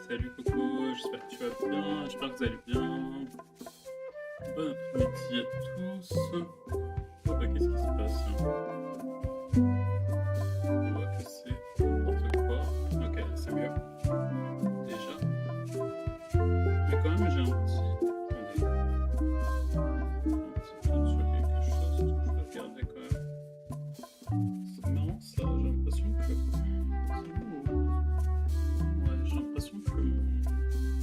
Salut Coco, j'espère que tu vas bien, j'espère que vous allez bien. Bon après-midi à tous. Oh bah qu'est-ce qui se passe? On voit que c'est n'importe quoi. Ok, c'est mieux. Déjà. Mais quand même j'ai un petit... Attendez. Un petit doute sur quelque chose que je peux regarder quand même. C'est marrant ça, j'ai l'impression que... Ouais, j'ai l'impression que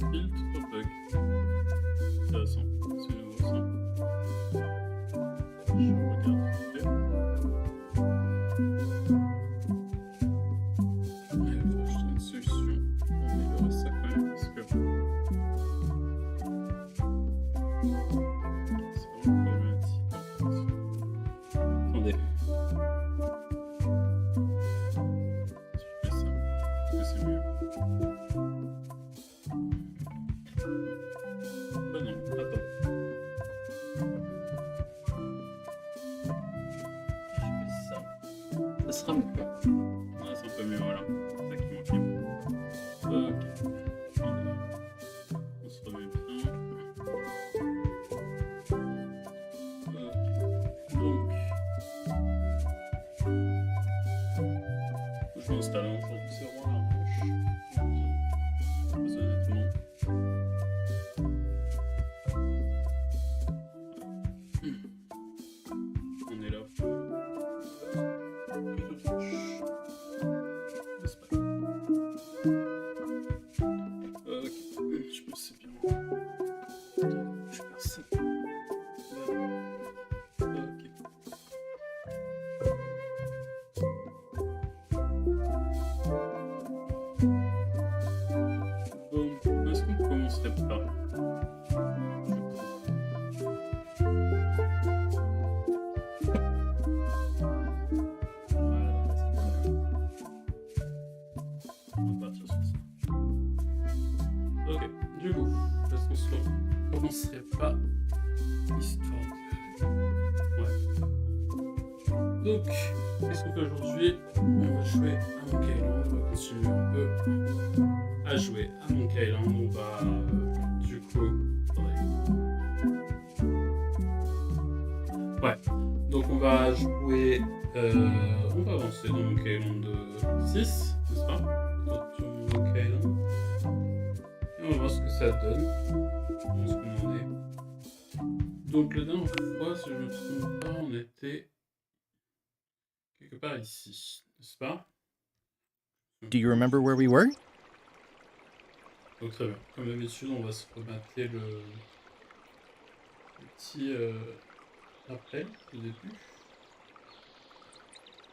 mon filtre bug. Intéressant, c'est nouveau ça. Je regarde vite fait. Il faut que je trouve une solution pour améliorer ça quand même parce que c'est vraiment problématique en fait. Attendez. Si je fais ça, est-ce que c'est mieux? Bah non, attends. Si je fais ça, ça sera mieux. Ah, c'est un peu mieux, voilà. C'est ça qui manquait. Ok. Attendez. On se remet bien. Ok. Donc, je vais installer un jour de zéro à la manche. Très honnêtement. On est là pour... Ok, je pense que c'est bien. Je vais faire ça. Ok. Donc, qu'est-ce qu'on fait aujourd'hui? On va jouer à Monkey Island. On va continuer un peu à jouer à Monkey Island. On va du coup. Attendez. Ouais. Donc on va jouer. On va avancer dans Monkey Island 6, n'est-ce pas? Donc, sur Monkey Island. Et on va voir ce que ça donne. On va voir ce qu'on en est. Donc la dernière fois, si je ne me trompe pas, on était quelque part ici, n'est-ce pas? Do you remember where we were? Donc très bien. Comme d'habitude, on va se remater le petit rappel au début.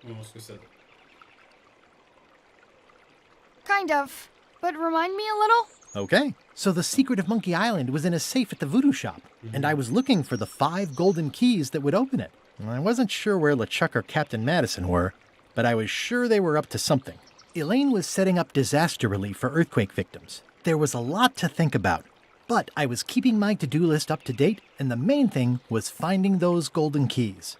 On va voir ce que ça donne. Kind of. But remind me a little? Okay. So the secret of Monkey Island was in a safe at the voodoo shop, and I was looking for the 5 golden keys that would open it. I wasn't sure where LeChuck or Captain Madison were, but I was sure they were up to something. Elaine was setting up disaster relief for earthquake victims. There was a lot to think about, but I was keeping my to-do list up to date, and the main thing was finding those golden keys.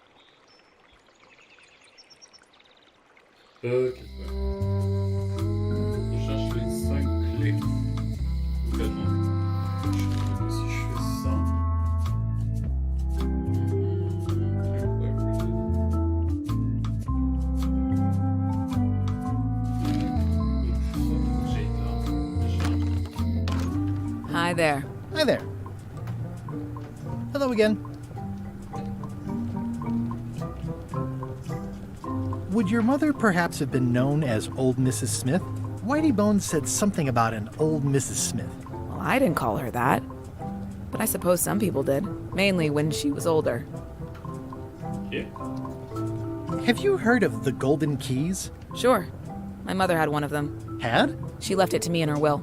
Ok, on cherche les 5 clés. Donc attendez. Si je fais ça. Hi there. Hi there. Hello again. Would your mother perhaps have been known as Old Mrs. Smith? Whitey Bones said something about an old Mrs. Smith. Well, I didn't call her that. But I suppose some people did. Mainly when she was older. Yeah. Have you heard of the Golden Keys? Sure. My mother had one of them. Had? She left it to me in her will.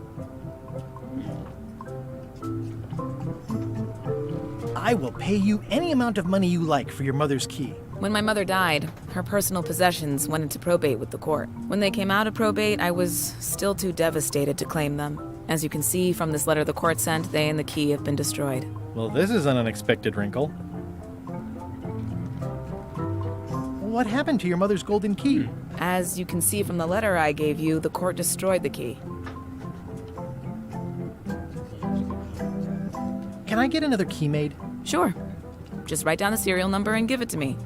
I will pay you any amount of money you like for your mother's key. When my mother died, her personal possessions went into probate with the court. When they came out of probate, I was still too devastated to claim them. As you can see from this letter the court sent, they and the key have been destroyed. Well, this is an unexpected wrinkle. What happened to your mother's golden key? As you can see from the letter I gave you, the court destroyed the key. Can I get another key made? Sure. Just write down the serial number and give it to me.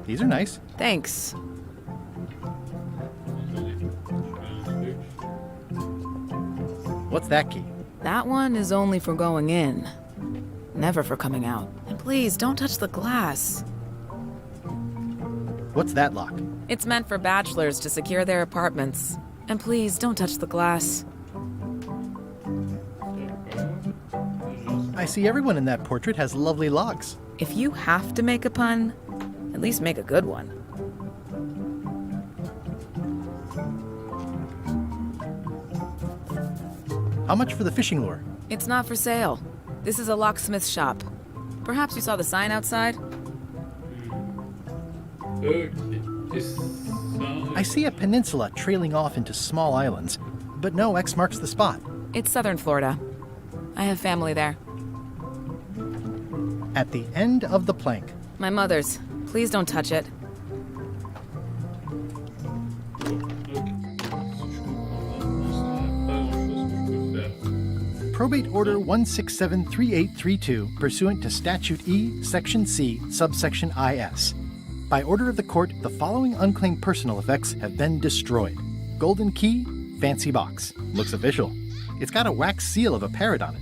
These are nice. Thanks. What's that key? That one is only for going in, never for coming out. And please, don't touch the glass. What's that lock? It's meant for bachelors to secure their apartments. And please, don't touch the glass. I see everyone in that portrait has lovely locks. If you have to make a pun, at least make a good one. How much for the fishing lure? It's not for sale. This is a locksmith shop. Perhaps you saw the sign outside? Ok. Et ça. I see a peninsula trailing off into small islands, but no X marks the spot. It's southern Florida. I have family there. At the end of the plank. My mother's. Please don't touch it. Probate Order 1673832, pursuant to Statute E, Section C, subsection IS. By order of the court, the following unclaimed personal effects have been destroyed. Golden key, fancy box. Looks official. It's got a wax seal of a parrot on it.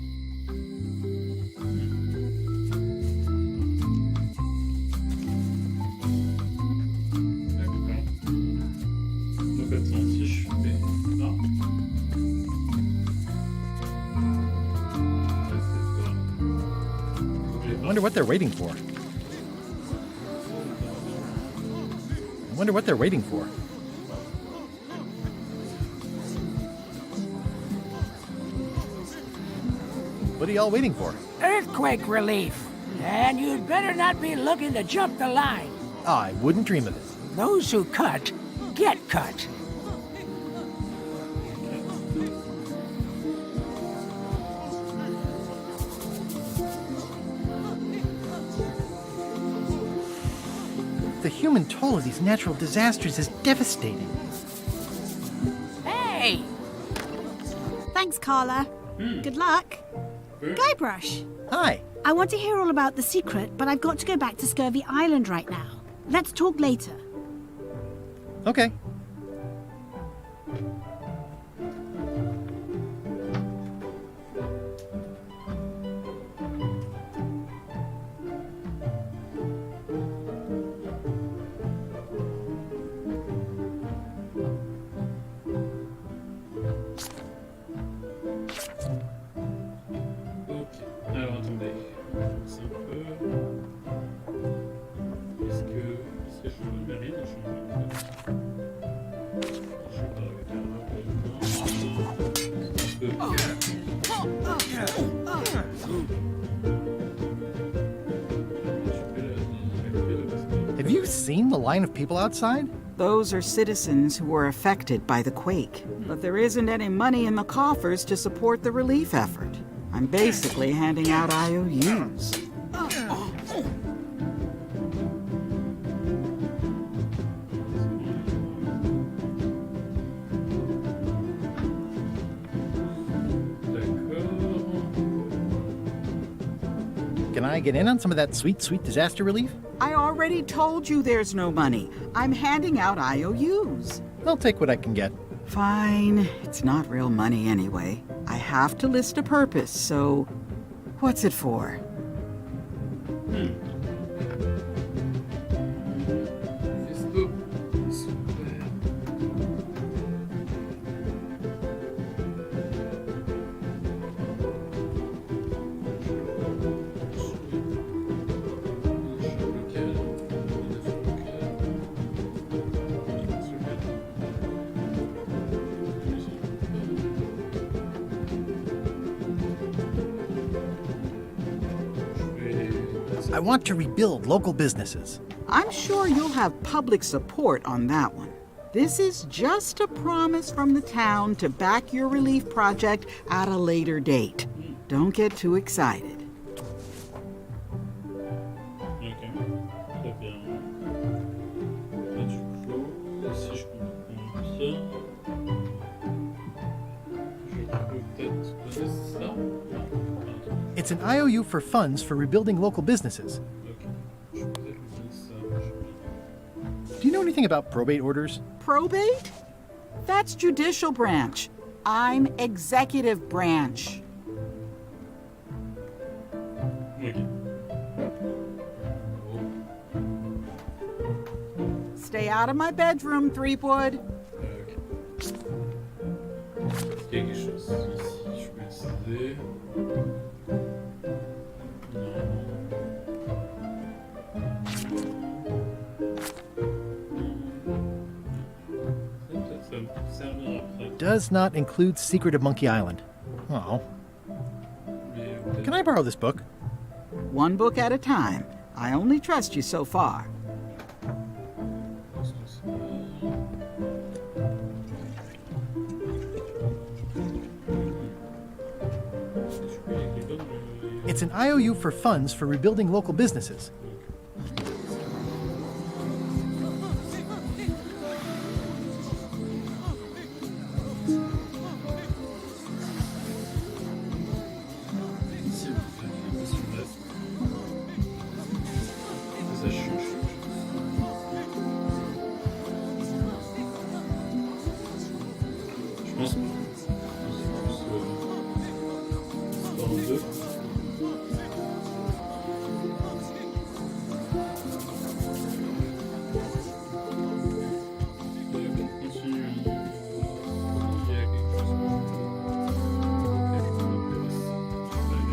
Donc attends, si je fais là. I wonder what they're waiting for. I wonder what they're waiting for. What are y'all waiting for? Earthquake relief. And you'd better not be looking to jump the line. I wouldn't dream of it. Those who cut, get cut. The human toll of these natural disasters is devastating. Hey! Thanks, Carla. Good luck. Guybrush, Hi. I want to hear all about the secret, but I've got to go back to Scurvy Island right now. Let's talk later. Okay. Ok, alors attendez. C'est un peu. Est-ce que je peux rien à changer en fait? Je vais pas regarder. Have you seen the line of people outside? Those are citizens who were affected by the quake. But there isn't any money in the coffers to support the relief effort. I'm basically handing out IOUs. Can I get in on some of that sweet, sweet disaster relief? I already told you there's no money. I'm handing out IOUs. I'll take what I can get. Fine. It's not real money anyway. I have to list a purpose, so what's it for? Vaisseau. Super. I want to rebuild local businesses. I'm sure you'll have public support on that one. This is just a promise from the town to back your relief project at a later date. Don't get too excited. Ok, très bien. Et du coup, si je comprends bien, je peux peut-être donner ça? Non, attends. It's an IOU for funds for rebuilding local businesses. Ok, je peux peut-être lui donner ça. Do you know anything about probate orders? Probate? That's judicial branch. I'm executive branch. Ok. Stay out of my bedroom, Threepwood. Ok. Est-ce qu'il y a quelque chose ici? Je peux essayer. Does not include Secret of Monkey Island. Oh. Can I borrow this book? One book at a time. I only trust you so far. It's an IOU for funds for rebuilding local businesses.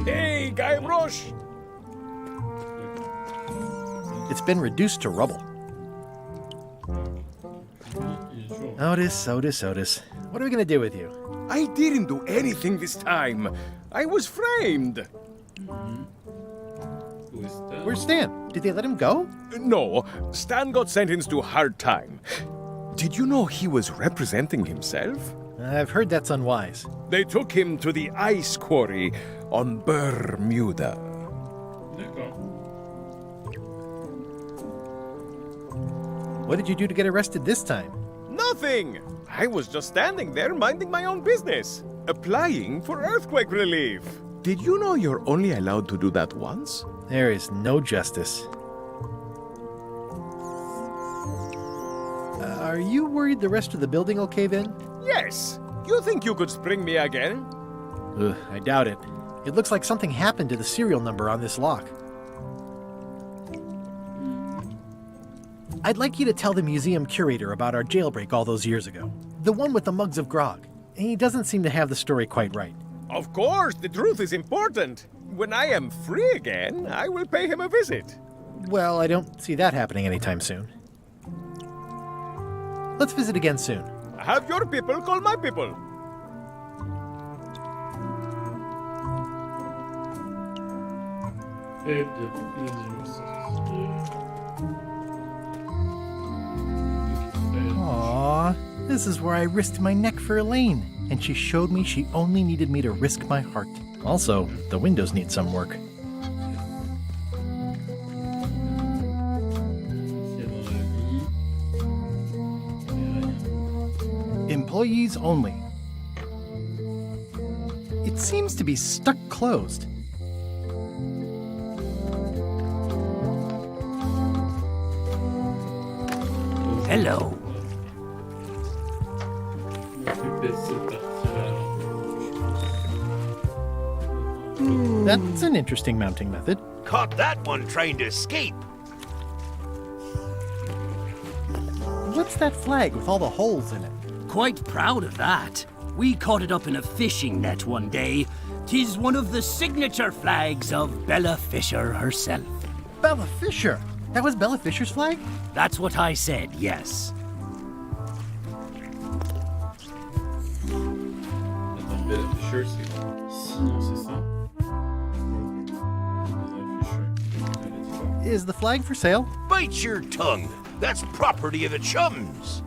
Hey, Guybrush! It's been reduced to rubble. Otis, Otis, Otis. What are we going to do with you? I didn't do anything this time. I was framed. Where's Stan? Did they let him go? No, Stan got sentenced to hard time. Did you know he was representing himself? I've heard that's unwise. They took him to the ice quarry on Bermuda. D'accord. What did you do to get arrested this time? Nothing! I was just standing there minding my own business, applying for earthquake relief. Did you know you're only allowed to do that once? There is no justice. Are you worried the rest of the building will cave in? Yes! You think you could spring me again? Ugh, I doubt it. It looks like something happened to the serial number on this lock. I'd like you to tell the museum curator about our jailbreak all those years ago. The one with the mugs of grog. He doesn't seem to have the story quite right. Of course, the truth is important. When I am free again, I will pay him a visit. Well, I don't see that happening anytime soon. Let's visit again soon. Have your people call my people. Et bien, Aww, this is where I risked my neck for Elaine, and she showed me she only needed me to risk my heart. Also, the windows need some work. Employees only. It seems to be stuck closed. Hello. That's an interesting mounting method. Caught that one trying to escape. What's that flag with all the holes in it? Quite proud of that. We caught it up in a fishing net one day. 'Tis one of the signature flags of Bella Fisher herself. Bella Fisher! That was Bella Fisher's flag? That's what I said, yes. Attends, Bella Fisher, c'est ici, non, c'est ça? Bella Fisher. Elle a dit quoi? Is the flag for sale? Bite your tongue. That's property of the Chums.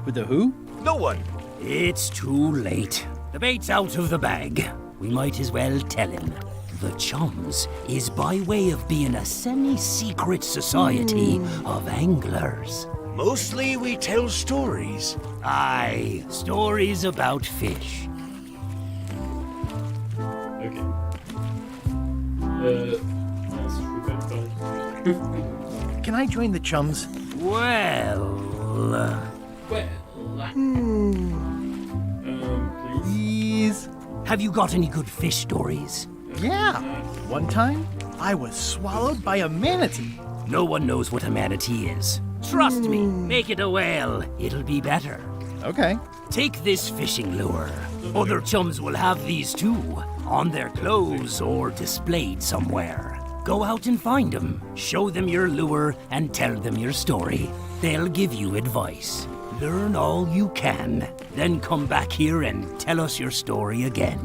With the who? No one. It's too late. The bait's out of the bag. We might as well tell him. The Chums is by way of being a semi-secret society of anglers. Mostly we tell stories. Aye, stories about fish. Ok. Mince, je peux pas le faire. Can I join the Chums? Well... Ouais. Please? Have you got any good fish stories? Yeah. One time, I was swallowed by a manatee. No one knows what a manatee is. Trust me, make it a whale. It'll be better. Okay. Take this fishing lure. Other Chums will have these too, on their clothes or displayed somewhere. Go out and find them, show them your lure, and tell them your story. They'll give you advice. Learn all you can, then come back here and tell us your story again.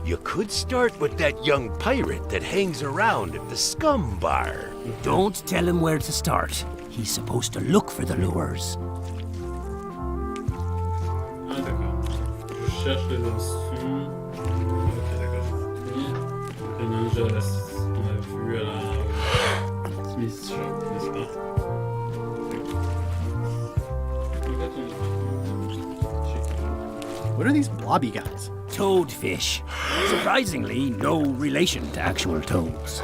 You could start with that young pirate that hangs around at the Scum Bar. Don't tell him where to start. He's supposed to look for the lures. Ah, d'accord. Je cherche les instruments. Ok, d'accord. Le ninja, on a vu à la Smith Shop, n'est-ce pas? What are these blobby guys? Toadfish. Surprisingly, no relation to actual toads.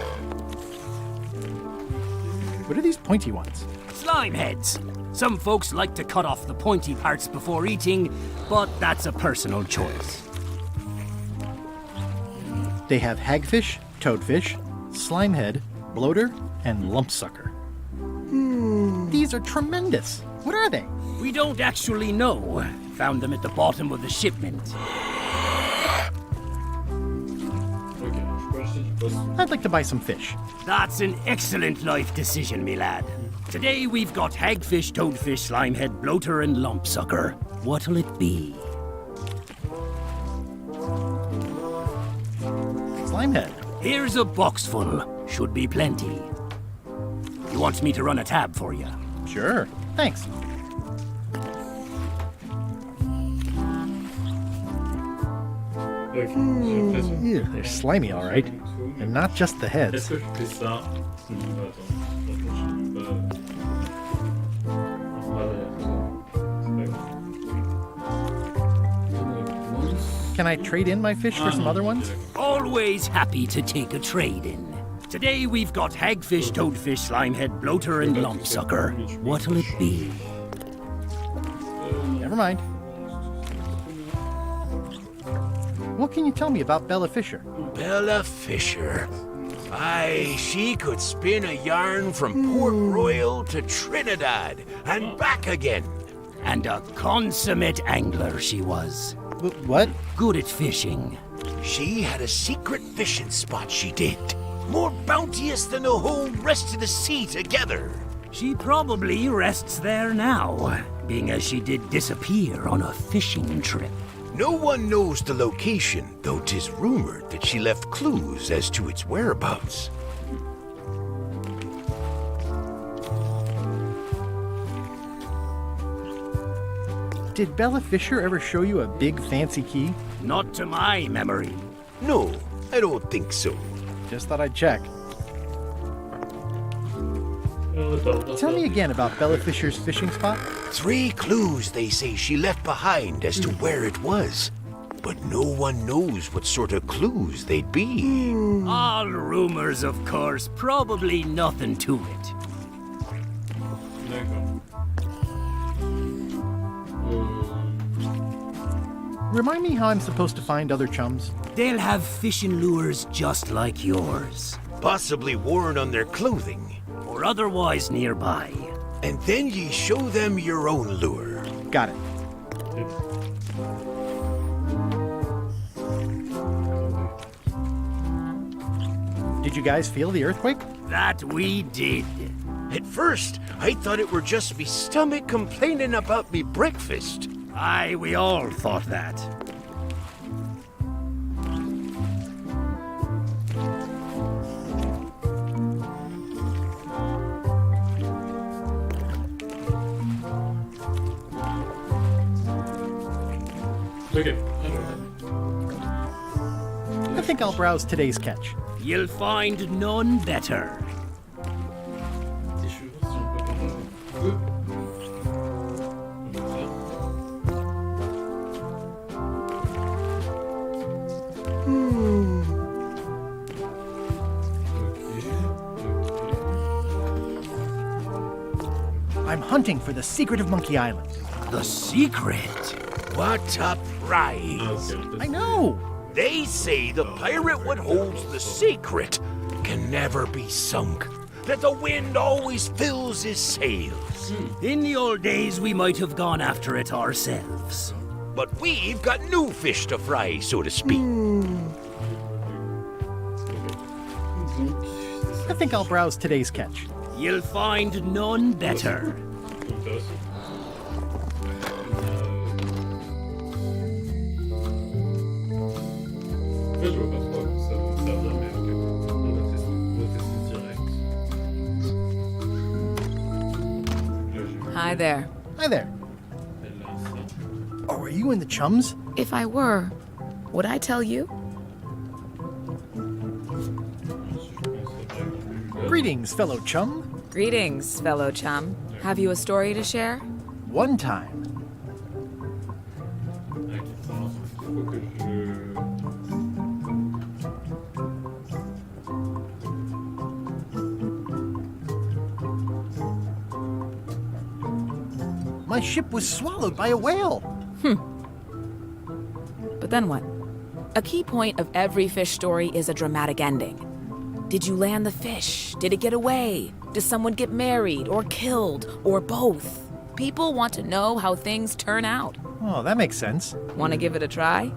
What are these pointy ones? Slime heads. Some folks like to cut off the pointy parts before eating, but that's a personal choice. They have hagfish, toadfish, slimehead, bloater, and lumpsucker. These are tremendous. What are they? We don't actually know. Found them at the bottom of the shipment. Ok, je peux acheter du poisson. I'd like to buy some fish. That's an excellent life decision, me lad. Today we've got hagfish, toadfish, slimehead, bloater, and lumpsucker. What'll it be? Slimehead. Here's a box full. Should be plenty. You want me to run a tab for you? Sure. Thanks. Ok, j'ai l'impression. Ew, they're slimy, all right. And not just the Est-ce heads. que je fais ça? Non, bah attends. Can I trade in my fish for some other ones? Always happy to take a trade-in. Today we've got hagfish, toadfish, slimehead, bloater, and lumpsucker. What'll it be? Never mind. What can you tell me about Bella Fisher? Bella Fisher. Aye, she could spin a yarn from Port Royal to Trinidad and back again. And a consummate angler she was. What? Good at fishing. She had a secret fishing spot, she did. More bounteous than the whole rest of the sea together. She probably rests there now, being as she did disappear on a fishing trip. No one knows the location, though 'tis rumored that she left clues as to its whereabouts. Did Bella Fisher ever show you a big fancy key? Not to my memory. No, I don't think so. Just thought I'd check. Tell me again about Bella Fisher's fishing spot. 3 clues they say she left behind as to where it was. But no one knows what sort of clues they'd be. All rumors, of course. Probably nothing to it. Remind me how I'm supposed to find other chums. They'll have fishing lures just like yours. Possibly worn on their clothing. Or otherwise nearby. And then ye show them your own lure. Got it. Did you guys feel the earthquake? That we did. At first, I thought it were just me stomach complaining about me breakfast. Aye, we all thought that. Okay. I think I'll browse today's catch. You'll find none better. I'm hunting for the secret of Monkey Island. The secret? What a prize! I know! They say the pirate what holds the secret can never be sunk. That the wind always fills his sails. In the old days, we might have gone after it ourselves. But we've got new fish to fry, so to speak. I think I'll browse today's catch. You'll find none better. Je vois pas trop à quoi ça va me servir, mais ok. On va tester direct. Hi there. Hi there. Oh, are you in the chums? If I were, would I tell you? Greetings, fellow chum. Greetings, fellow chum. Have you a story to share? One time, my ship was swallowed by a whale. But then what? A key point of every fish story is a dramatic ending. Did you land the fish? Did it get away? Does someone get married or killed or both? People want to know how things turn out. Oh, that makes sense. Want to give it a try?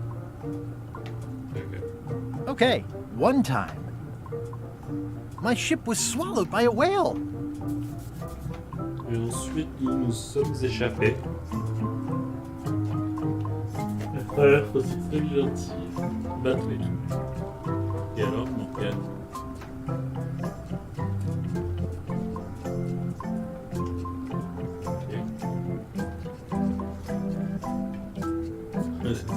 Okay, one time, my ship was swallowed by a whale. Et ensuite, nous nous sommes échappés. À travers cette très gentille bateau et tout. Et alors, Morgane? Ok. Ouais, c'est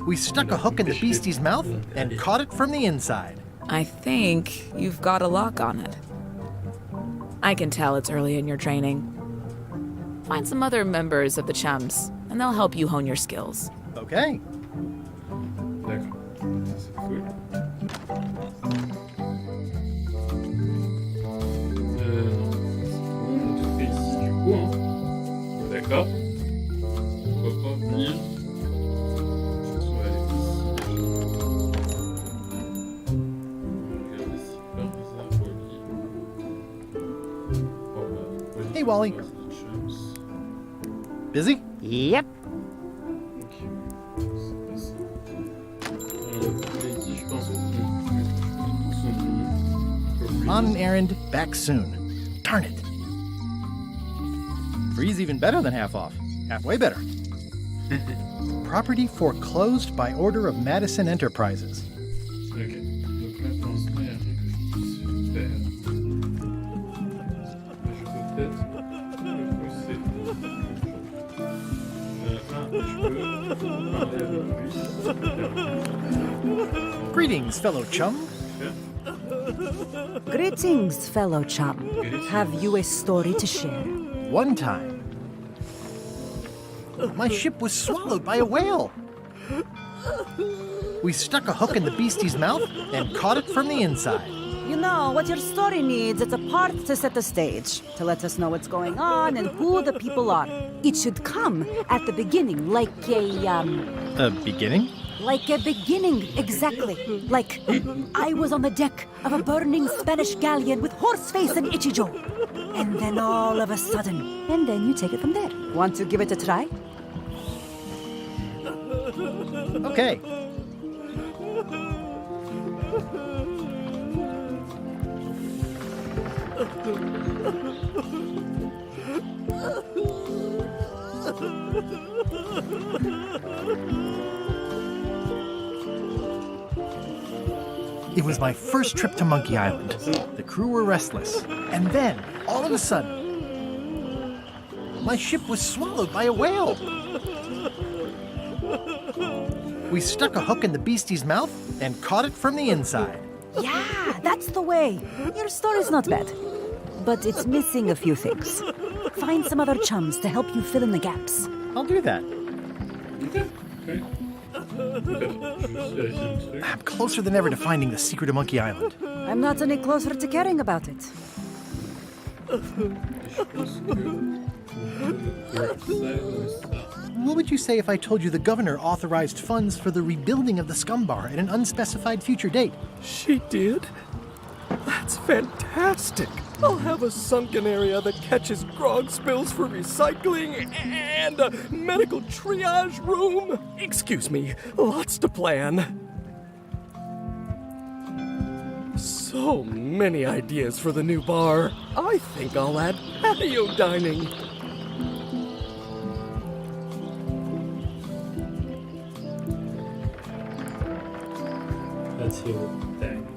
We stuck a hook in the beastie's mouth and caught it from the inside. I think you've got a lock on it. I can tell it's early in your training. Find some other members of the chums, and they'll help you hone your skills. Okay. D'accord. Ça, c'est cool. Non, tout fait ici du coup. Hein. D'accord. Pourquoi pas venir. On va aller ici. Regarder si par hasard Wally. Oh bah, Hey, Wally. c'est des chums. Busy? Yep. Ok. C'est pas ça. Lady, je pense que On an errand, back soon. Darn it. Free's even better than half off. Halfway better. Property foreclosed by order of Madison Enterprises. Ok. Donc là, pour l'instant, il n'y a rien que je puisse faire. Je peux peut-être le pousser. Je peux parler avec lui. Greetings, fellow chum. Greetings, fellow chum. Have you a story to share? One time, my ship was swallowed by a whale. We stuck a hook in the beastie's mouth and caught it from the inside. You know, what your story needs is a part to set the stage, to let us know what's going on and who the people are. It should come at the beginning, like A beginning? like a beginning, exactly. Like, I was on the deck of a burning Spanish galleon with Horseface and Ichijo. And then all of a sudden, and then you take it from there. Want to give it a try? Okay. It was my first trip to Monkey Island. The crew were restless. And then, all of a sudden, my ship was swallowed by a whale. We stuck a hook in the beastie's mouth and caught it from the inside. Yeah, that's the way. Your story's not bad. But it's missing a few things. Find some other chums to help you fill in the gaps. I'll do that. Ok. Ok. Juste vérifier un truc. I'm closer than ever to finding the secret of Monkey Island. I'm not any closer to caring about it. Je pense que... ça et ça. What would you say if I told you the governor authorized funds for the rebuilding of the scum bar at an unspecified future date? She did? That's fantastic. I'll have a sunken area that catches grog spills for recycling and a medical triage room. Excuse me, lots to plan. So many ideas for the new bar. I think I'll add patio dining. Patio dining.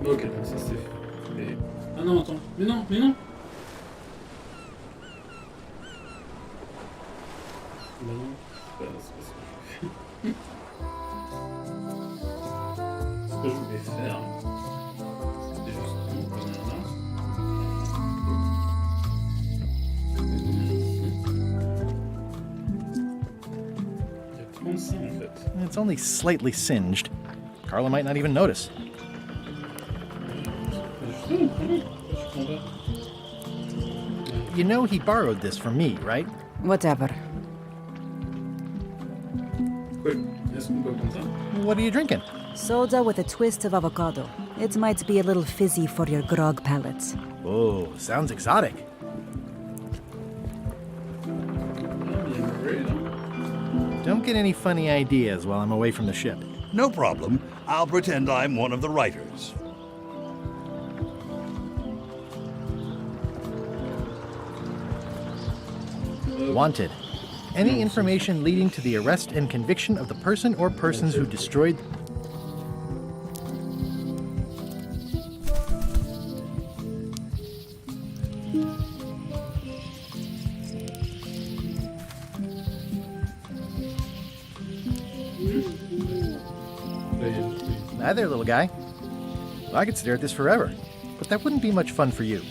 Ok, donc ça c'est fait. Ah non, attends. Mais non, mais non. Non, c'est pas ce que je fais. Ce que je voulais faire, c'était justement venir là. Il y a 35 en fait. It's only slightly singed. Carla might not even notice. You know he borrowed this from me, right? Whatever. Cool. Est-ce qu'on peut comme ça? What are you drinking? Soda with a twist of avocado. It might be a little fizzy for your grog palates. Oh, sounds exotic. Don't get any funny ideas while I'm away from the ship. No problem. I'll pretend I'm one of the writers. Wanted. Any information leading to the arrest and conviction of the person or persons who destroyed... Hi there, little guy. I could stare at this forever, but that wouldn't be much fun for you.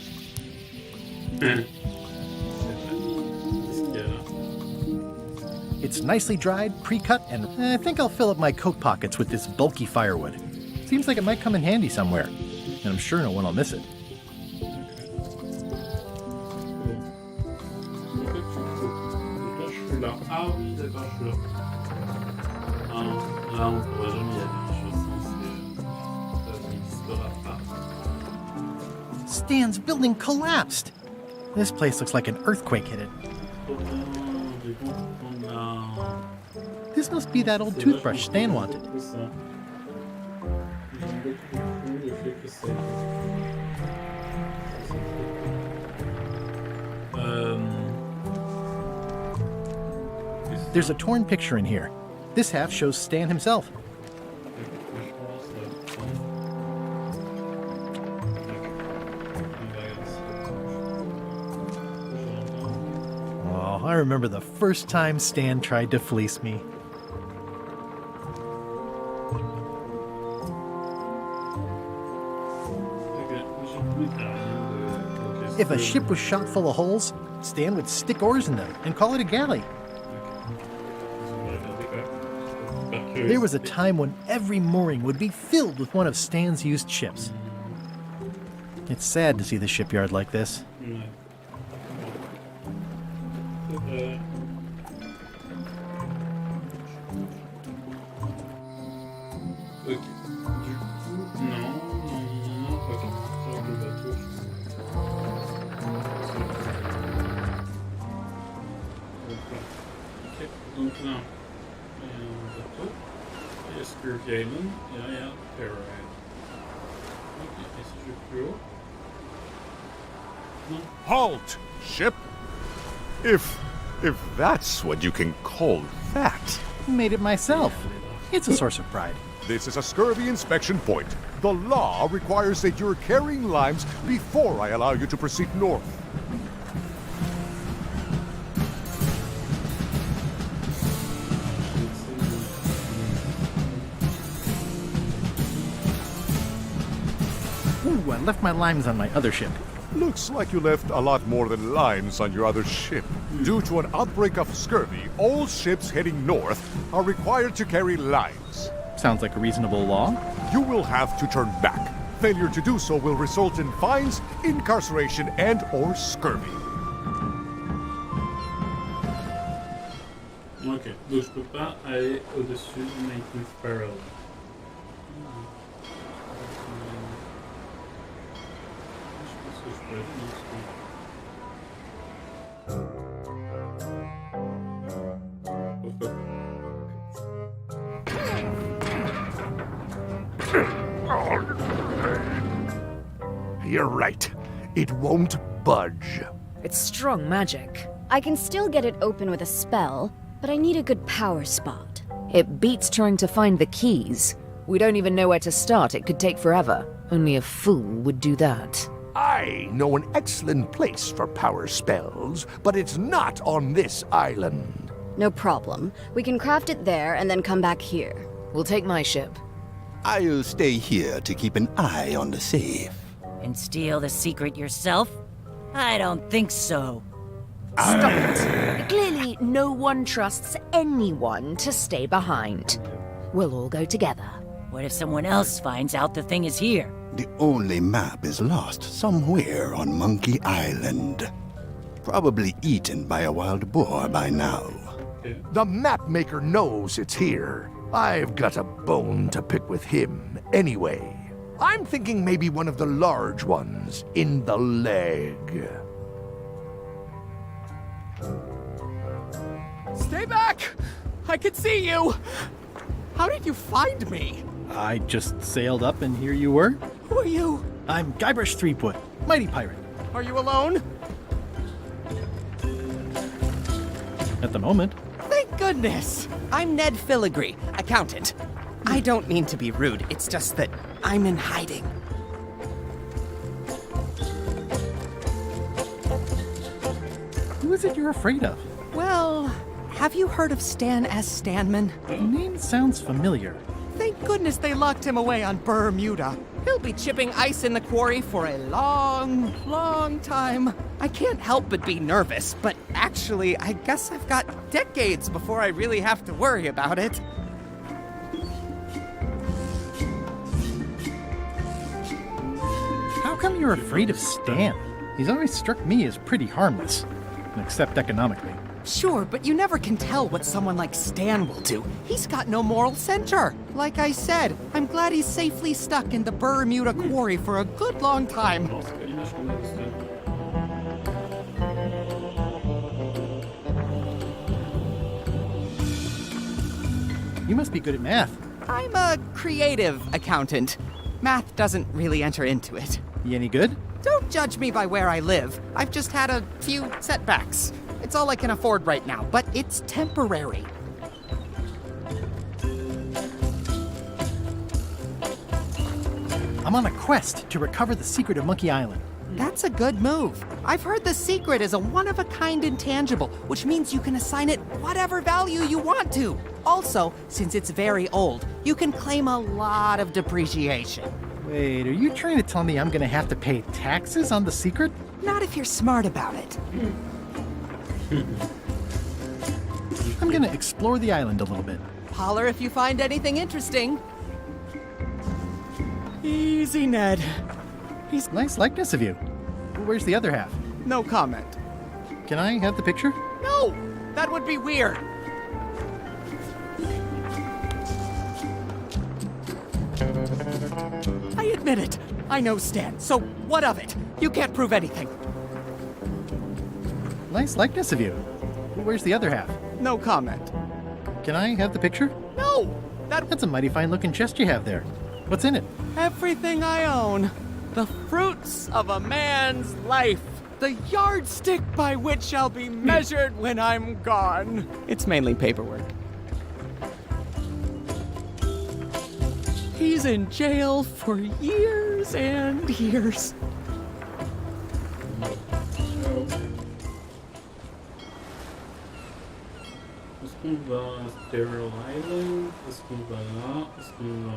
It's nicely dried, pre-cut, and I think I'll fill up my coat pockets with this bulky firewood. Seems like it might come in handy somewhere, and I'm sure no one will miss it. Ah oui, d'accord, je suis là. Ah non, là on pourrait jamais y aller, je sens que ça n'existera pas. Stan's building collapsed! This place looks like an earthquake hit it. This must be that old toothbrush Stan wanted. There's a torn picture in here. This half shows Stan himself. Oh, I remember the first time Stan tried to fleece me. If a ship was shot full of holes, Stan would stick oars in them and call it a galley. There was a time when every mooring would be filled with one of Stan's used ships. It's sad to see the shipyard like this. Donc là, il y a un bateau, il y a Scurvy Island, et là il y a Terrorhead. Ok, et si je vais plus haut? Non. Halt, ship! If that's what you can call that. Made it myself. It's a source of pride. This is a scurvy inspection point. The law requires that you're carrying limes before I allow you to proceed north. Ooh, I left my limes on my other ship. Looks like you left a lot more than limes on your other ship. Due to an outbreak of scurvy, all ships heading north are required to carry limes. Sounds like a reasonable law. You will have to turn back. Failure to do so will result in fines, incarceration, and/or scurvy. Ok, donc je peux pas aller au-dessus du 19th parallel. Je pense que je peux aller dans ce coin. You're right. It won't budge. It's strong magic. I can still get it open with a spell, but I need a good power spot. It beats trying to find the keys. We don't even know where to start. It could take forever. Only a fool would do that. I know an excellent place for power spells, but it's not on this island. No problem. We can craft it there and then come back here. We'll take my ship. I'll stay here to keep an eye on the safe. And steal the secret yourself? I don't think so. Stop it. Clearly, no one trusts anyone to stay behind. We'll all go together. What if someone else finds out the thing is here? The only map is lost somewhere on Monkey Island. Probably eaten by a wild boar by now. The map maker knows it's here. I've got a bone to pick with him anyway. I'm thinking maybe one of the large ones in the leg. Stay back! I can see you! How did you find me? I just sailed up and here you were. Who are you? I'm Guybrush Threepwood, mighty pirate. Are you alone? At the moment. Thank goodness! I'm Ned Filigree, accountant. I don't mean to be rude, it's just that I'm in hiding. Who is it you're afraid of? Well, have you heard of Stan S. Stanman? The name sounds familiar. Thank goodness they locked him away on Bermuda. He'll be chipping ice in the quarry for a long, long time. I can't help but be nervous, but actually, I guess I've got decades before I really have to worry about it. How come you're afraid of Stan? He's always struck me as pretty harmless, except economically. Sure, but you never can tell what someone like Stan will do. He's got no moral center. Like I said, I'm glad he's safely stuck in the Bermuda quarry for a good long time. You must be good at math. I'm a creative accountant. Math doesn't really enter into it. You any good? Don't judge me by where I live. I've just had a few setbacks. It's all I can afford right now, but it's temporary. I'm on a quest to recover the secret of Monkey Island. That's a good move. I've heard the secret is a one-of-a-kind intangible, which means you can assign it whatever value you want to. Also, since it's very old, you can claim a lot of depreciation. Wait, are you trying to tell me I'm gonna have to pay taxes on the secret? Not if you're smart about it. I'm gonna explore the island a little bit. Holler if you find anything interesting. Easy, Ned. He's nice likeness of you. Where's the other half? No comment. Can I have the picture? No! That would be weird. I admit it. I know Stan, so what of it? You can't prove anything. Nice likeness of you. Where's the other half? No comment. Can I have the picture? No! That's a mighty fine looking chest you have there. What's in it? Everything I own. The fruits of a man's life. The yardstick by which I'll be measured when I'm gone. It's mainly paperwork. He's in jail for years and years. Est-ce qu'on va à Sterile Island? Est-ce qu'on va là? Est-ce qu'on va...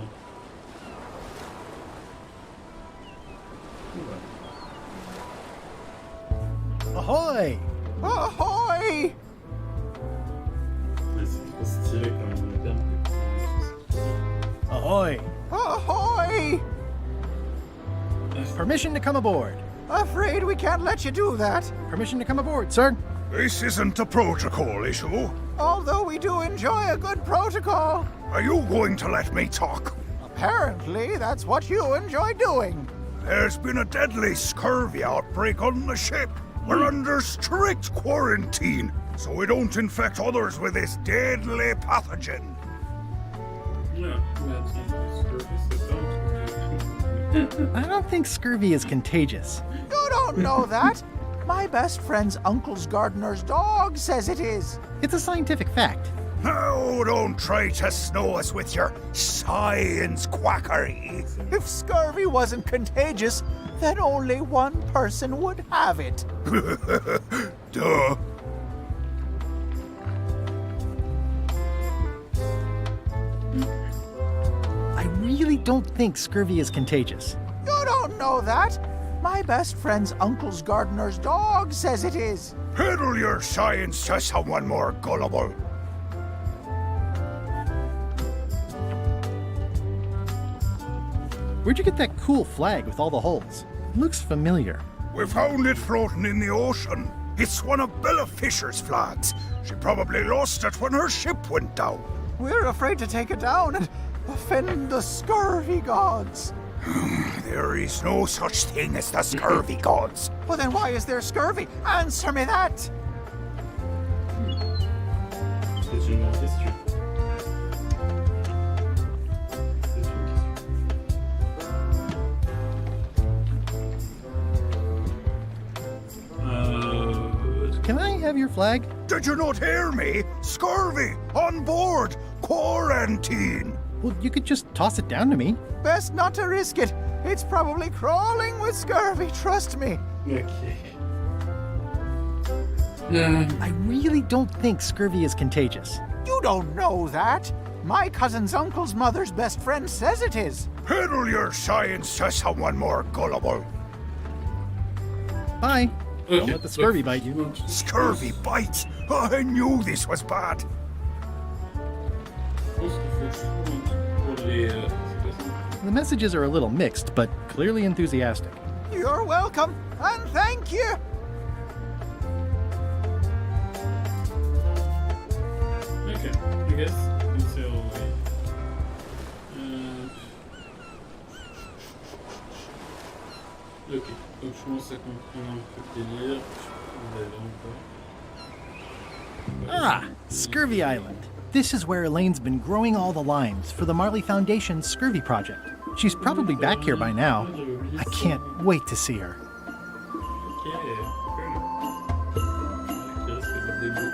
Ahoy! Ahoy! C'est trop stylé comme terme. Ahoy! Ahoy! Permission to come aboard. Afraid we can't let you do that. Permission to come aboard, sir. This isn't a protocol issue. Although we do enjoy a good protocol. Are you going to let me talk? Apparently, that's what you enjoy doing. There's been a deadly scurvy outbreak on the ship. We're under strict quarantine, so we don't infect others with this deadly pathogen. Yeah, I don't think scurvy is contagious. You don't know that. My best friend's uncle's gardener's dog says it is. It's a scientific fact. Oh, don't try to snow us with your science quackery. If scurvy wasn't contagious, then only one person would have it. Duh. I really don't think scurvy is contagious. You don't know that. My best friend's uncle's gardener's dog says it is. Peddle your science to someone more gullible. Where'd you get that cool flag with all the holes? It looks familiar. We found it floating in the ocean. It's one of Bella Fisher's flags. She probably lost it when her ship went down. We're afraid to take it down and offend the scurvy gods. There is no such thing as the scurvy gods. Well, then why is there scurvy? Answer me that. C'est une bonne question. Can I have your flag? Did you not hear me? Scurvy! On board! Quarantine! Well, you could just toss it down to me. Best not to risk it. It's probably crawling with scurvy, trust me. Okay. I really don't think scurvy is contagious. You don't know that. My cousin's uncle's mother's best friend says it is. Peddle your science to someone more gullible. Bye. Don't let the scurvy bite you. Scurvy bites? I knew this was bad. The messages are a little mixed, but clearly enthusiastic. You're welcome, and thank you. Ok, I guess until ok, donc je commence à comprendre un peu le délire. Je peux aller encore. Ah, Scurvy Island. This is where Elaine's been growing all the limes for the Marley Foundation's Scurvy project. She's probably back here by now. I can't wait to see her. Ok, c'est le début.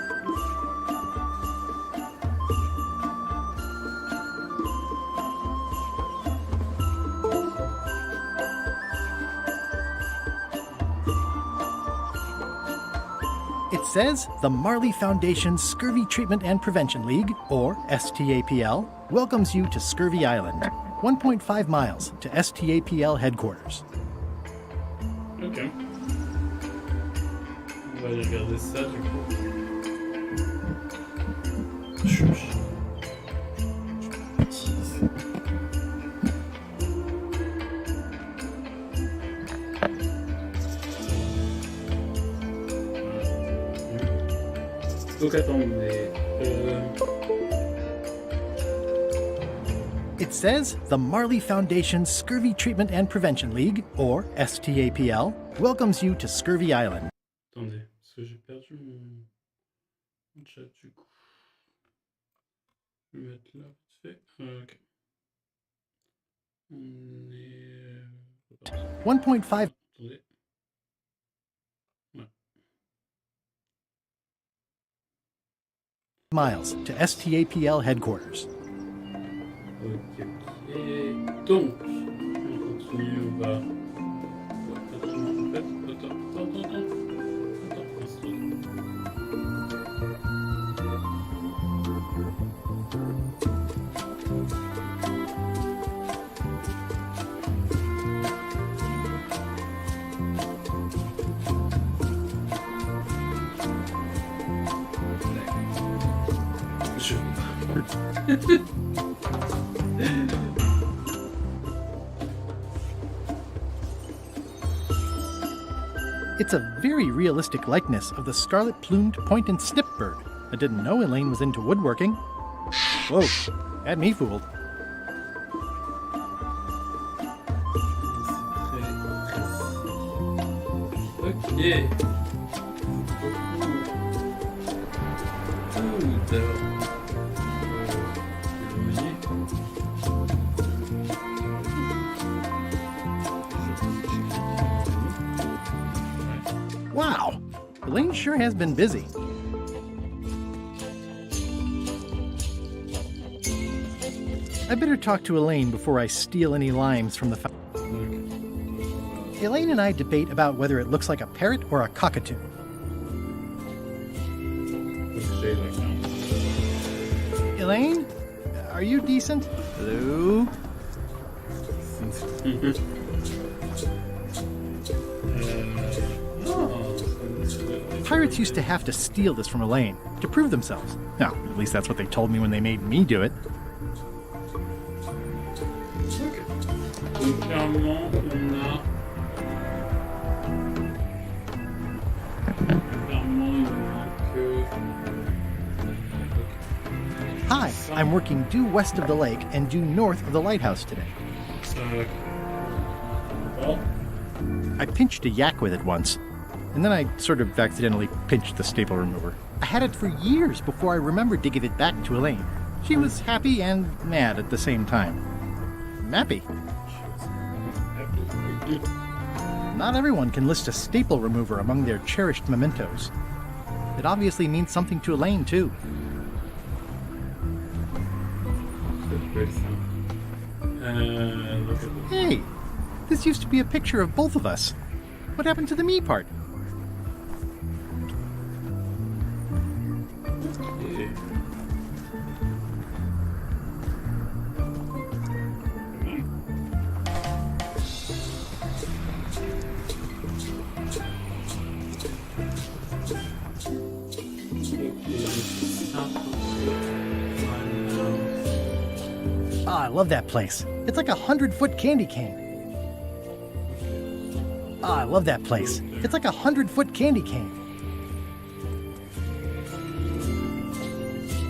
It says the Marley Foundation's Scurvy Treatment and Prevention League, or STAPL, welcomes you to Scurvy Island, 1.5 miles to STAPL headquarters. Ok. On va aller regarder ça du coup. Chouch. Donc attendez. It says the Marley Foundation's Scurvy Treatment and Prevention League, or STAPL, welcomes you to Scurvy Island. Attendez, parce que j'ai perdu mon chat du coup. Je vais le mettre là vite fait. Ok. On est. 1.5 Attendez. Ouais. miles to STAPL headquarters. Ok. Donc, on continue, on va. En fait, attends. It's a very realistic likeness of the scarlet-plumed point and snip bird. I didn't know Elaine was into woodworking. Whoa, had me fooled. Ok. Wow, Elaine sure has been busy. I better talk to Elaine before I steal any limes from the fountain. Elaine and I debate about whether it looks like a parrot or a cockatoo. Elaine, are you decent? Hello? Pirates used to have to steal this from Elaine to prove themselves. Now, at least that's what they told me when they made me do it. Donc clairement, on a. Clairement, il manque. Hi, I'm working due west of the lake and due north of the lighthouse today. Well. I pinched a yak with it once, and then I sort of accidentally pinched the staple remover. I had it for years before I remembered to give it back to Elaine. She was happy and mad at the same time. Mappy. Not everyone can list a staple remover among their cherished mementos. It obviously means something to Elaine, too. Hey, this used to be a picture of both of us. What happened to the me part? Ah, I love that place. It's like a 100-foot candy cane. Ah, I love that place. It's like a 100-foot candy cane.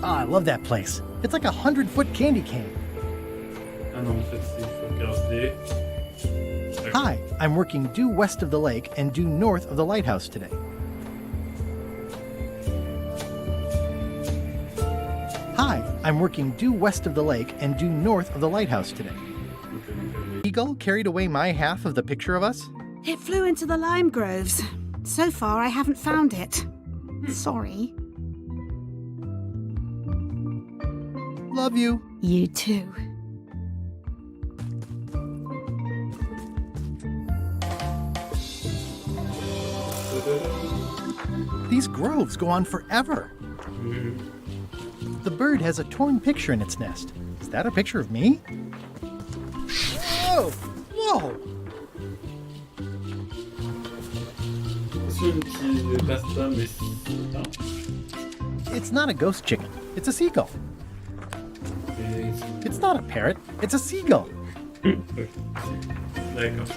Ah, I love that place. It's like a 100-foot candy cane. Ah non, en fait, il faut regarder. Hi, I'm working due west of the lake and due north of the lighthouse today. Hi, I'm working due west of the lake and due north of the lighthouse today. Eagle carried away my half of the picture of us? It flew into the lime groves. So far, I haven't found it. Sorry. Love you. You too. These groves go on forever. The bird has a torn picture in its nest. Is that a picture of me? Whoa! Whoa! It's not a ghost chicken. It's a seagull. It's not a parrot. It's a seagull. D'accord.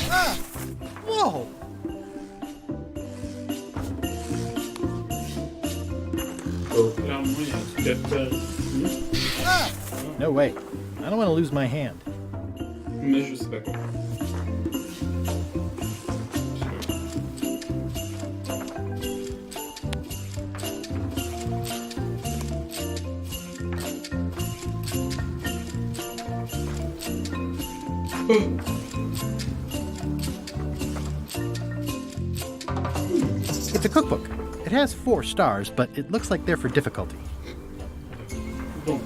Ah! Whoa! Oh, clairement, il y a un truc à faire ici. Ah! No way. I don't want to lose my hand. Mais je sais pas quoi. It's a cookbook. It has 4 stars, but it looks like they're for difficulty. Bon.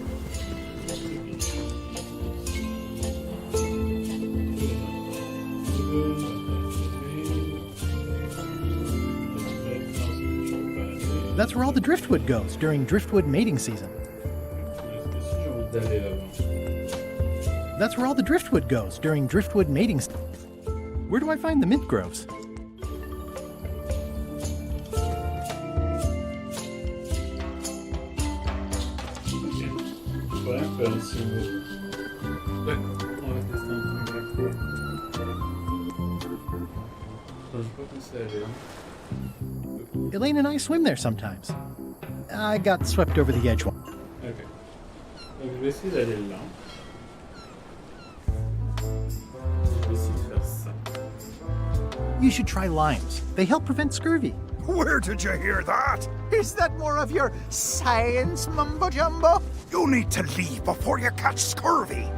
That's where all the driftwood goes during driftwood mating season. That's where all the driftwood goes during driftwood mating season. Where do I find the mint groves? Elaine and I swim there sometimes. I got swept over the edge one. Ok. Donc je vais essayer d'aller là. Je vais essayer de faire ça. You should try limes. They help prevent scurvy. Where did you hear that? Is that more of your science mumbo jumbo? You need to leave before you catch scurvy.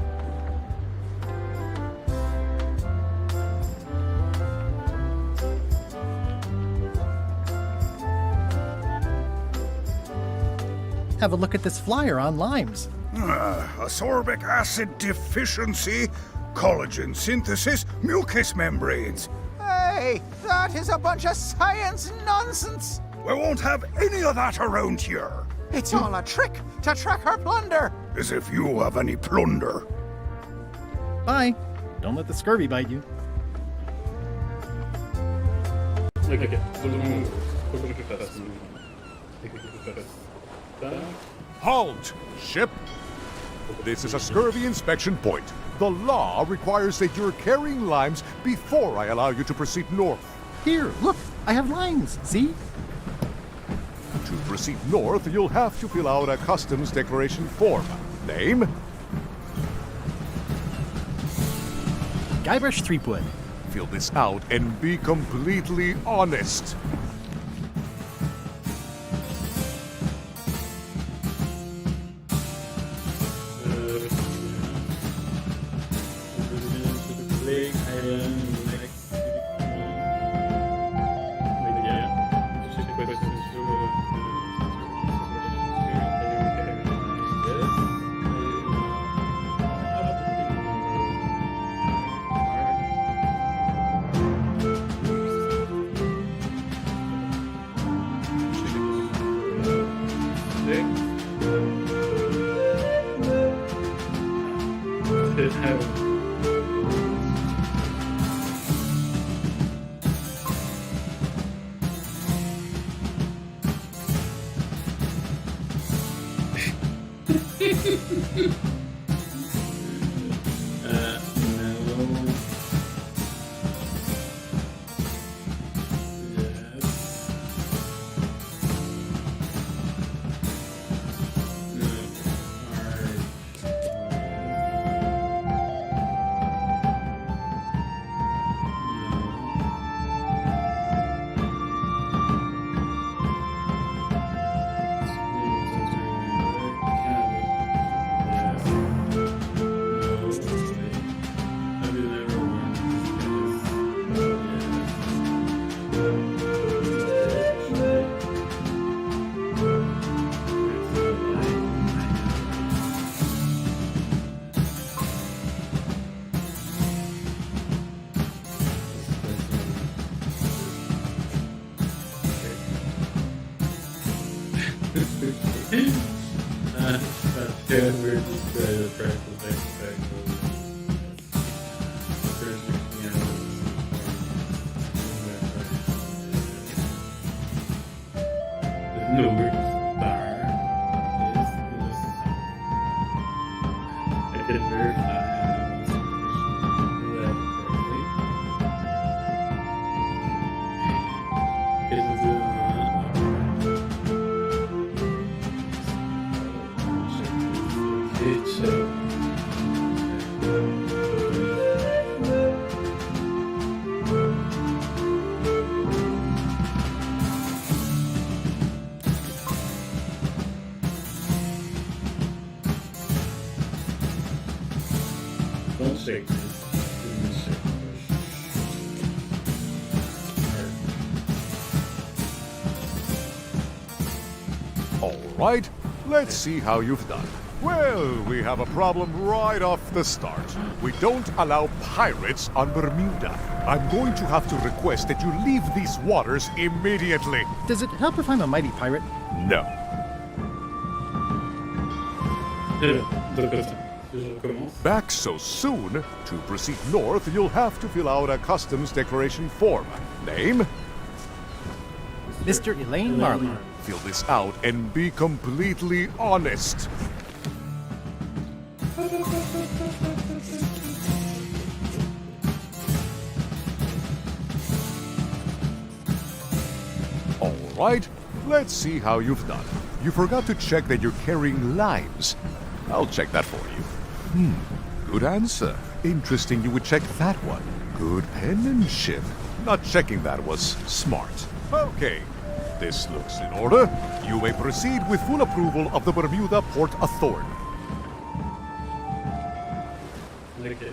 Have a look at this flyer on limes. Ascorbic acid deficiency, collagen synthesis, mucous membranes. Hey, that is a bunch of science nonsense. We won't have any of that around here. It's all a trick to track our plunder. As if you have any plunder. Bye. Don't let the scurvy bite you. Ok. Halt! Ship! This is a scurvy inspection point. The law requires that you're carrying limes before I allow you to proceed north. Here, look, I have limes, see? To proceed north, you'll have to fill out a customs declaration form. Name? Guybrush Threepwood. Fill this out and be completely honest. All right, let's see how you've done. Well, we have a problem right off the start. We don't allow pirates on Bermuda. I'm going to have to request that you leave these waters immediately. Does it help if I'm a mighty pirate? No. Back so soon? To proceed north, you'll have to fill out a customs declaration form. Name? Mr. Elaine Marley. Fill this out and be completely honest. All right, let's see how you've done. You forgot to check that you're carrying limes. I'll check that for you. Good answer. Interesting you would check that one. Good penmanship. Not checking that was smart. Okay, this looks in order. You may proceed with full approval of the Bermuda Port Authority. Okay.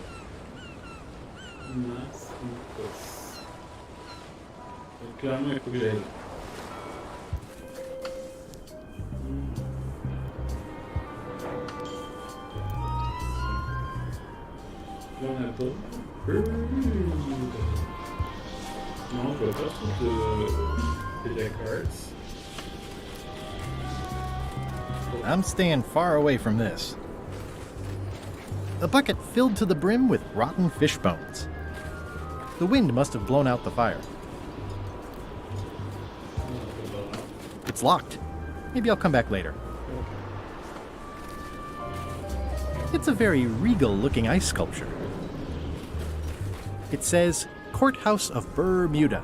Clairement, il faut que j'aille là. Là, on a pas. Non, je vois pas sur de cards. I'm staying far away from this. A bucket filled to the brim with rotten fish bones. The wind must have blown out the fire. It's locked. Maybe I'll come back later. It's a very regal-looking ice sculpture. It says, Courthouse of Bermuda.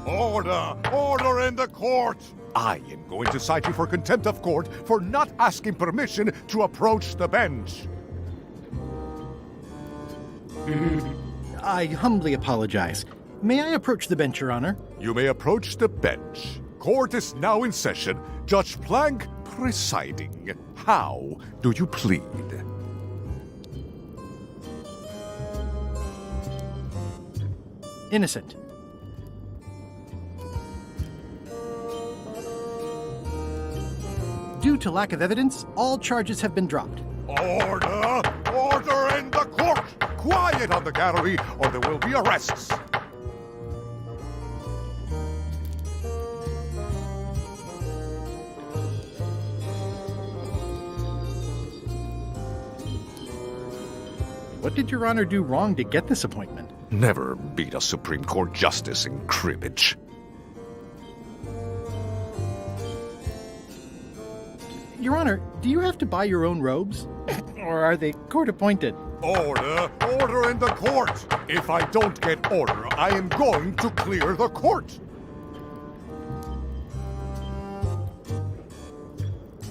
Order! Order in the court! I am going to cite you for contempt of court for not asking permission to approach the bench. I humbly apologize. May I approach the bench, Your Honor? You may approach the bench. Court is now in session. Judge Plank presiding. How do you plead? Innocent. Due to lack of evidence, all charges have been dropped. Order! Order in the court! Quiet on the gallery, or there will be arrests. What did Your Honor do wrong to get this appointment? Never beat a Supreme Court justice in cribbage. Your Honor, do you have to buy your own robes? Or are they court-appointed? Order! Order in the court! If I don't get order, I am going to clear the court!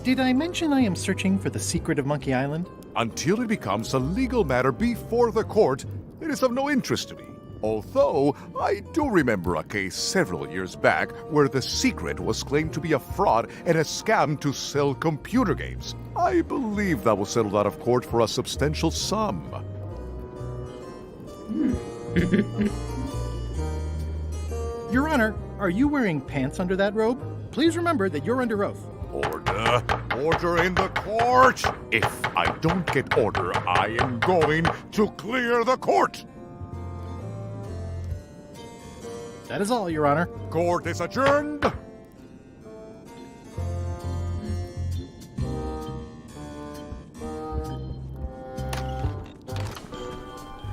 Did I mention I am searching for the secret of Monkey Island? Until it becomes a legal matter before the court, it is of no interest to me. Although, I do remember a case several years back where the secret was claimed to be a fraud and a scam to sell computer games. I believe that was settled out of court for a substantial sum. Your Honor, are you wearing pants under that robe? Please remember that you're under oath. Order! Order in the court! If I don't get order, I am going to clear the court! That is all, Your Honor. Court is adjourned.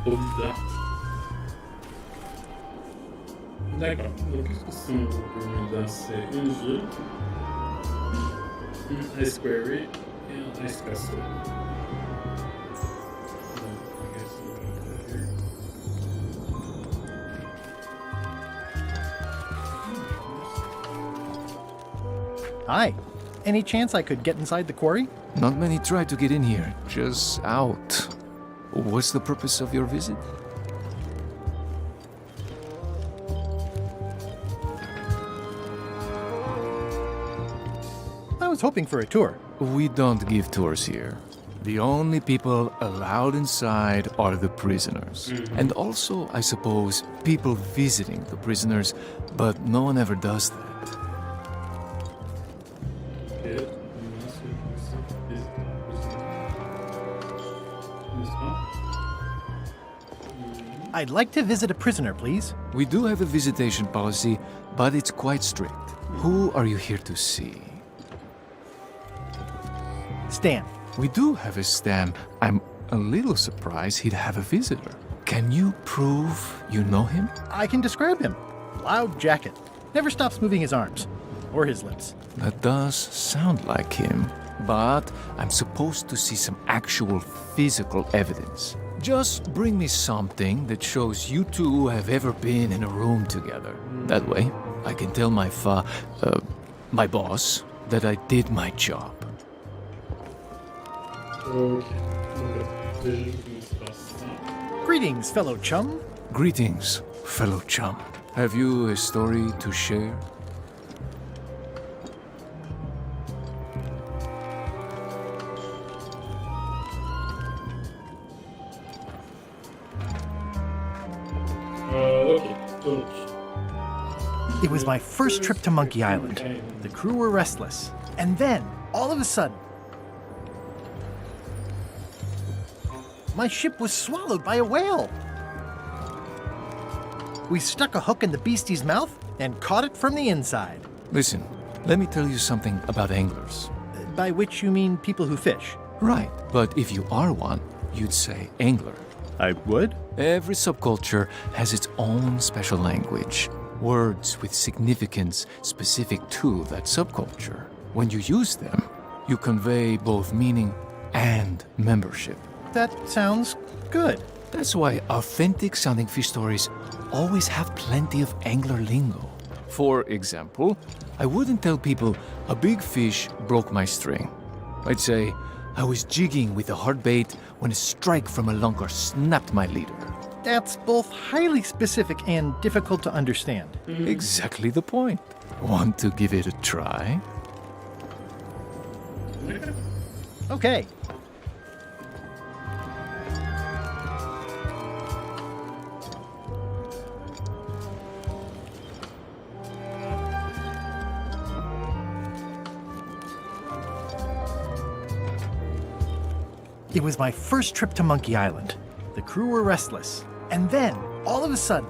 Oula. D'accord. Donc, qu'est-ce que sont là? C'est une ville, une Ice Quarry et un Ice Castle. Hi. Any chance I could get inside the quarry? Not many try to get in here, just out. What's the purpose of your visit? I was hoping for a tour. We don't give tours here. The only people allowed inside are the prisoners. And also, I suppose, people visiting the prisoners, but no one ever does that. I'd like to visit a prisoner, please. We do have a visitation policy, but it's quite strict. Who are you here to see? Stan. We do have a Stan. I'm a little surprised he'd have a visitor. Can you prove you know him? I can describe him. Loud jacket. Never stops moving his arms. Or his lips. That does sound like him. But I'm supposed to see some actual physical evidence. Just bring me something that shows you two have ever been in a room together. That way, I can tell my boss that I did my job. Greetings, fellow chum. Greetings, fellow chum. Have you a story to share? It was my first trip to Monkey Island. The crew were restless. And then, all of a sudden, my ship was swallowed by a whale. We stuck a hook in the beastie's mouth and caught it from the inside. Listen, let me tell you something about anglers. By which you mean people who fish? Right, but if you are one, you'd say angler. I would? Every subculture has its own special language. Words with significance specific to that subculture. When you use them, you convey both meaning and membership. That sounds good. That's why authentic sounding fish stories always have plenty of angler lingo. For example, I wouldn't tell people a big fish broke my string. I'd say I was jigging with a hard bait when a strike from a lunker snapped my leader. That's both highly specific and difficult to understand. Exactly the point. Want to give it a try? Okay. It was my first trip to Monkey Island. The crew were restless. And then, all of a sudden...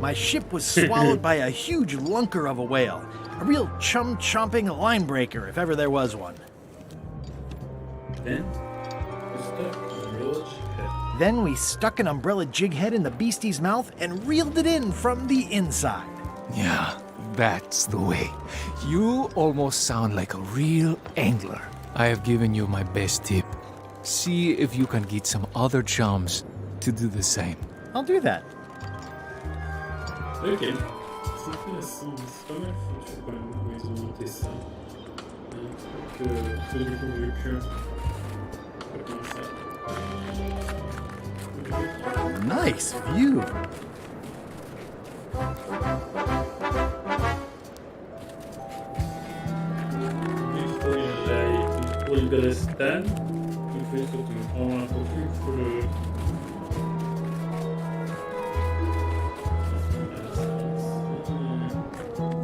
My ship was swallowed by a huge lunker of a whale. A real chum-chomping line breaker, if ever there was one. Then we stuck an umbrella jig head in the beastie's mouth and reeled it in from the inside. Yeah, that's the way. You almost sound like a real angler. I have given you my best tip. See if you can get some other chums to do the same. I'll do that. Ok. C'est intéressant. C'est pas mal foutu quand même comment ils ont monté ça. Un truc que du coup vu que... Comment ça... Nice view. Pour le Dresden, il faut surtout prendre un peu plus le...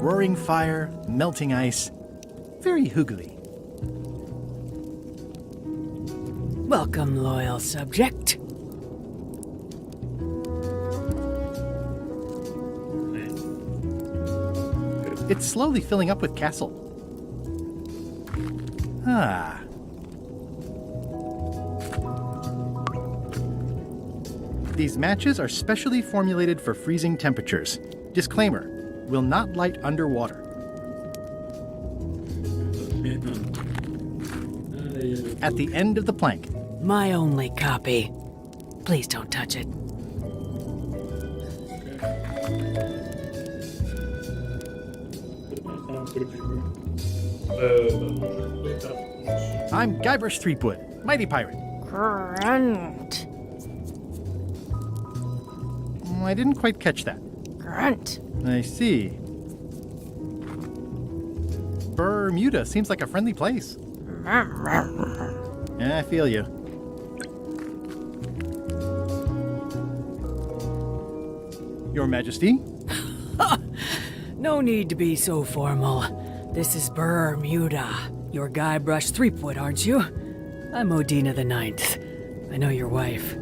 Roaring fire, melting ice, very hoogly. Welcome, loyal subject. It's slowly filling up with castle. Ah. These matches are specially formulated for freezing temperatures. Disclaimer, will not light underwater. At the end of the plank. My only copy. Please don't touch it. I'm Guybrush Threepwood, mighty pirate. Grunt. I didn't quite catch that. Grunt. I see. Bermuda seems like a friendly place. Yeah, I feel you. Your Majesty? No need to be so formal. This is Bermuda. You're Guybrush Threepwood, aren't you? I'm Odina the Ninth. I know your wife.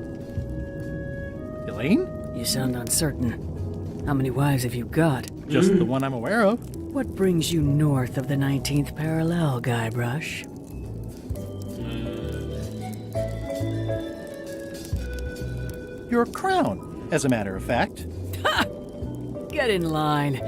Elaine? You sound uncertain. How many wives have you got? Just the one I'm aware of. What brings you north of the 19th parallel, Guybrush? Your crown, as a matter of fact. Ha! Get in line.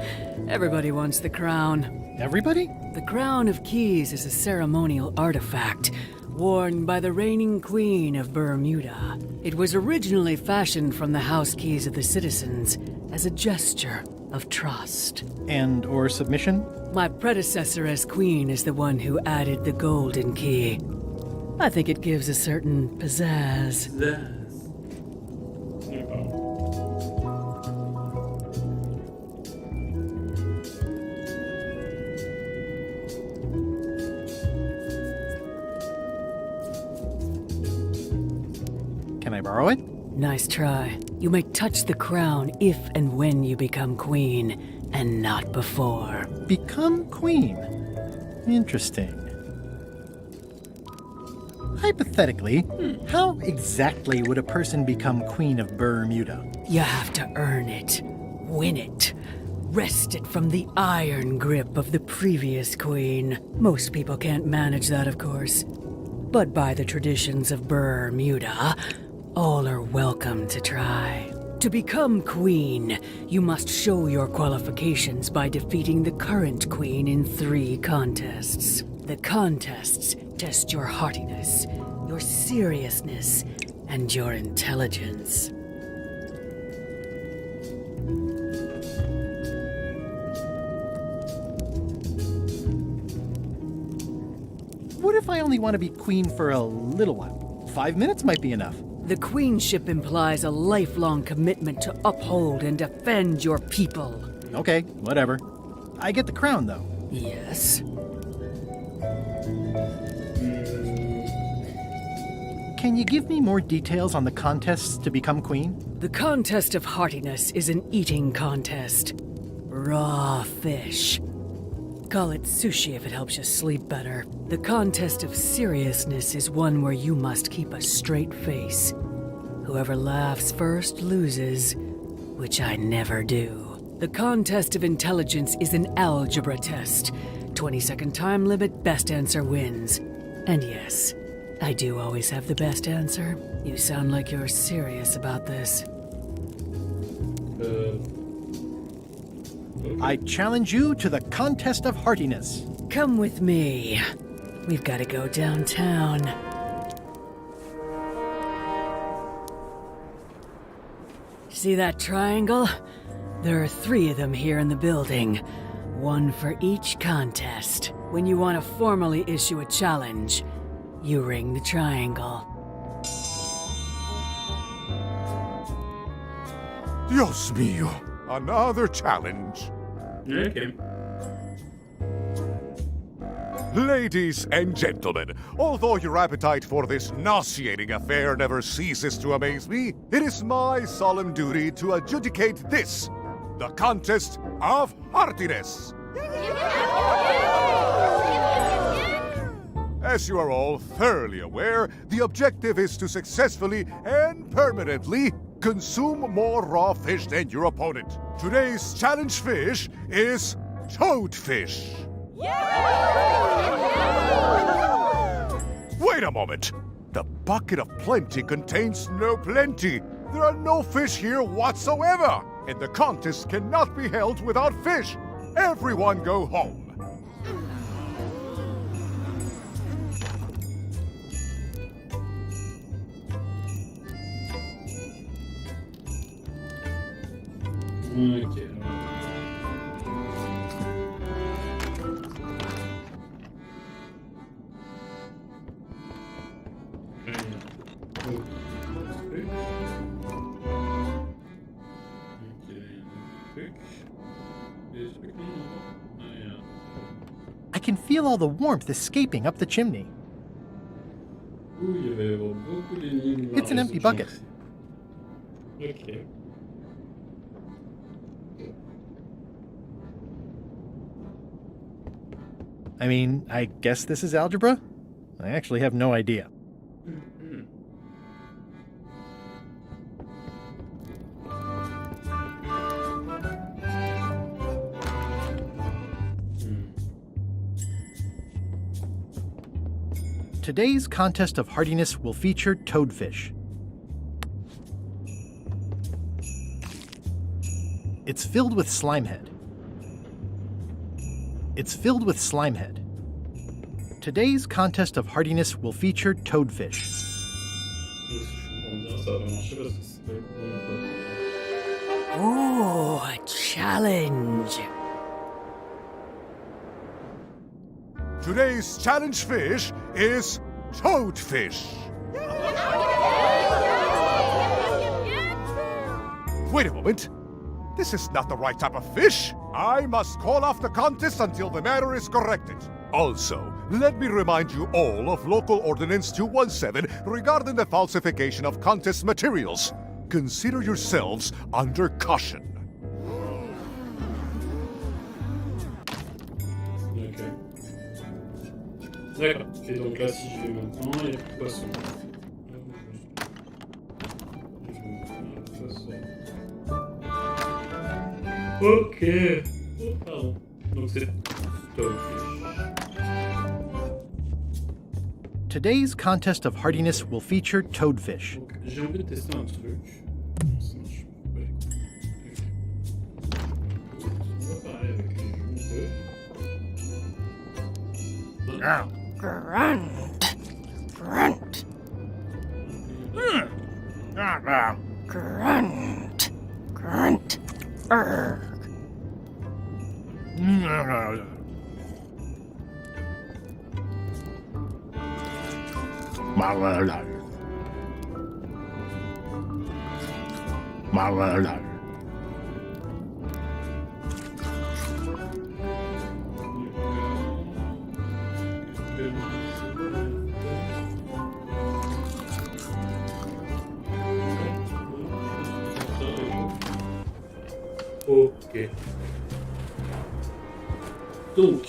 Everybody wants the crown. Everybody? The Crown of Keys is a ceremonial artifact worn by the reigning queen of Bermuda. It was originally fashioned from the house keys of the citizens as a gesture of trust. And or submission? My predecessor as queen is the one who added the golden key. I think it gives a certain pizzazz. Can I borrow it? Nice try. You may touch the crown if and when you become queen, and not before. Become queen? Interesting. Hypothetically, how exactly would a person become queen of Bermuda? You have to earn it, win it, wrest it from the iron grip of the previous queen. Most people can't manage that, of course. But by the traditions of Bermuda, all are welcome to try. To become queen, you must show your qualifications by defeating the current queen in 3 contests. The contests test your heartiness, your seriousness, and your intelligence. What if I only want to be queen for a little while? 5 minutes might be enough. The queenship implies a lifelong commitment to uphold and defend your people. Okay, whatever. I get the crown, though. Yes. Can you give me more details on the contests to become queen? The contest of heartiness is an eating contest. Raw fish. Call it sushi if it helps you sleep better. The contest of seriousness is one where you must keep a straight face. Whoever laughs first loses, which I never do. The contest of intelligence is an algebra test. 20-second time limit, best answer wins. And yes, I do always have the best answer. You sound like you're serious about this. I challenge you to the contest of heartiness. Come with me. We've got to go downtown. See that triangle? There are 3 of them here in the building. 1 for each contest. When you want to formally issue a challenge, you ring the triangle. Dios mío, another challenge. Okay. Ladies and gentlemen, although your appetite for this nauseating affair never ceases to amaze me, it is my solemn duty to adjudicate this, the contest of heartiness. As you are all thoroughly aware, the objective is to successfully and permanently consume more raw fish than your opponent. Today's challenge fish is toadfish. Wait a moment! The bucket of plenty contains no plenty. There are no fish here whatsoever, and the contest cannot be held without fish. Everyone go home. Ok. I can feel all the warmth escaping up the chimney. It's an empty bucket. Okay. I mean, I guess this is algebra? I actually have no idea. Today's contest of hardiness will feature toadfish. It's filled with slimehead. It's filled with slimehead. Today's contest of hardiness will feature toadfish. Oh, a challenge. Today's challenge fish is toadfish. Wait a moment. This is not the right type of fish. I must call off the contest until the matter is corrected. Also, let me remind you all of Local Ordinance 217 regarding the falsification of contest materials. Consider yourselves under caution. D'accord. Et donc là, si je vais maintenant, il n'y a plus de poisson. Ok. Oh, pardon. Donc c'est toadfish. Today's contest of hardiness will feature toadfish. Donc j'ai envie de tester un truc. Ça marche pas les couilles. On va parler avec les joueurs. Grunt. Grunt. Grunt. Grunt. Urgh. Ok. Donc,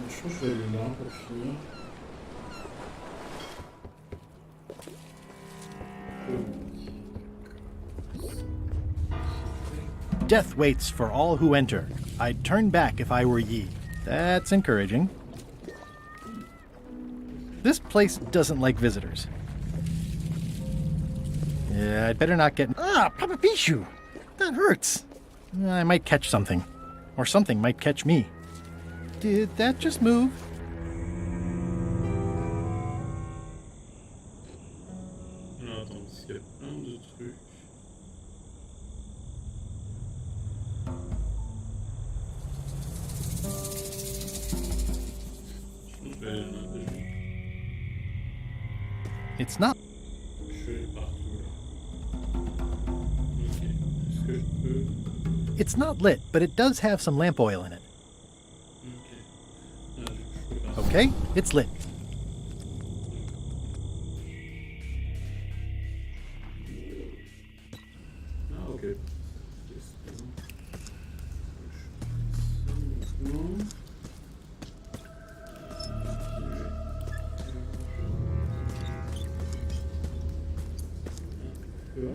je pense que je vais aller là pour finir. Death waits for all who enter. I'd turn back if I were ye. That's encouraging. This place doesn't like visitors. Yeah, I'd better not get... Ah, Papa Pichu! That hurts. I might catch something. Or something might catch me. Did that just move? Alors, attends, parce qu'il y a plein de trucs. Je vais aller là, déjà. It's not. Je vais aller partout là. Ok, est-ce que je peux... It's not lit, but it does have some lamp oil in it. Okay, it's lit. Ah, ok.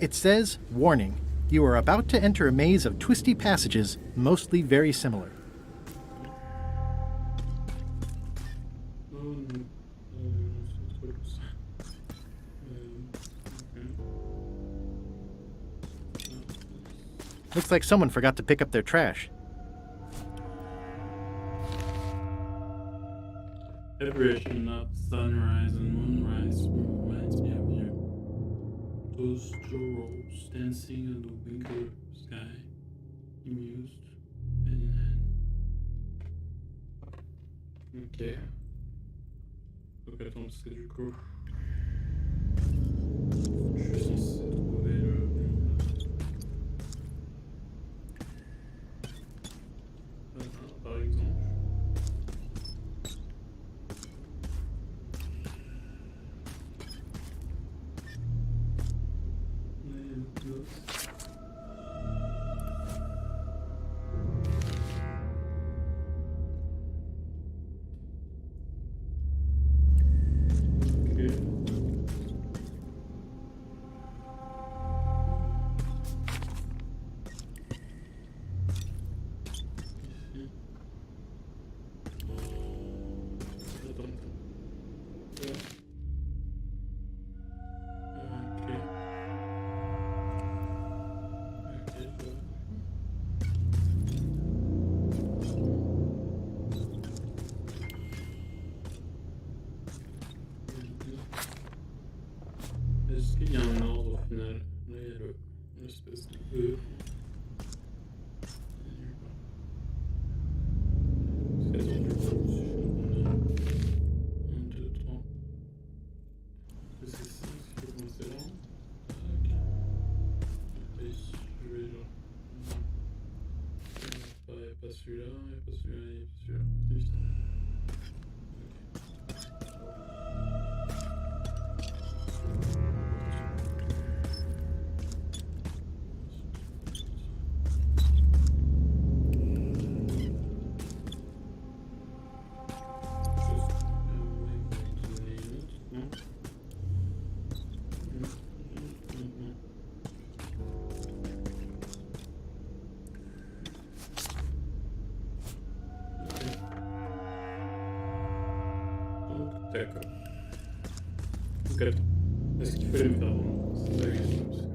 It says, warning, you are about to enter a maze of twisty passages, mostly very similar. Looks like someone forgot to pick up their trash. Apparition of sunrise and moonrise reminds me of you. Those strolls dancing in the winter sky, amused, pen in hand. Ok. Donc attends, parce que du coup, je suis censé trouver le... par exemple. Est-ce qu'il y a un ordre au final? Là, il y a l'espèce de E. C'est attendu, si je comprends bien. 1, 2, 3. C'est 5, il faut commencer là. Ok. Et ici, je vais genre. Il n'y a pas celui-là, il n'y a pas celui-là, il n'y a pas celui-là. Juste. D'accord. Donc attends, est-ce qu'il fallait me faire vraiment? C'est pas la question parce que...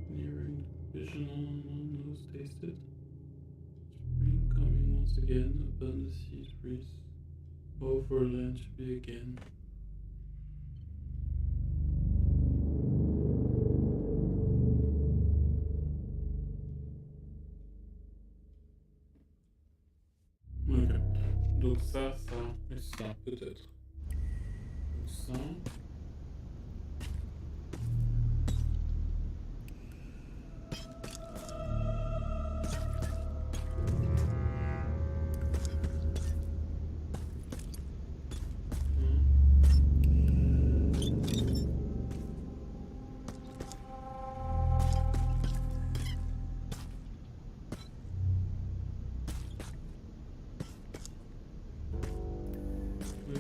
Nearing vision on nose tasted. Spring coming once again, upon the sea breeze. Oh, for land to be again. Ok. Donc ça, et ça, peut-être. Donc ça.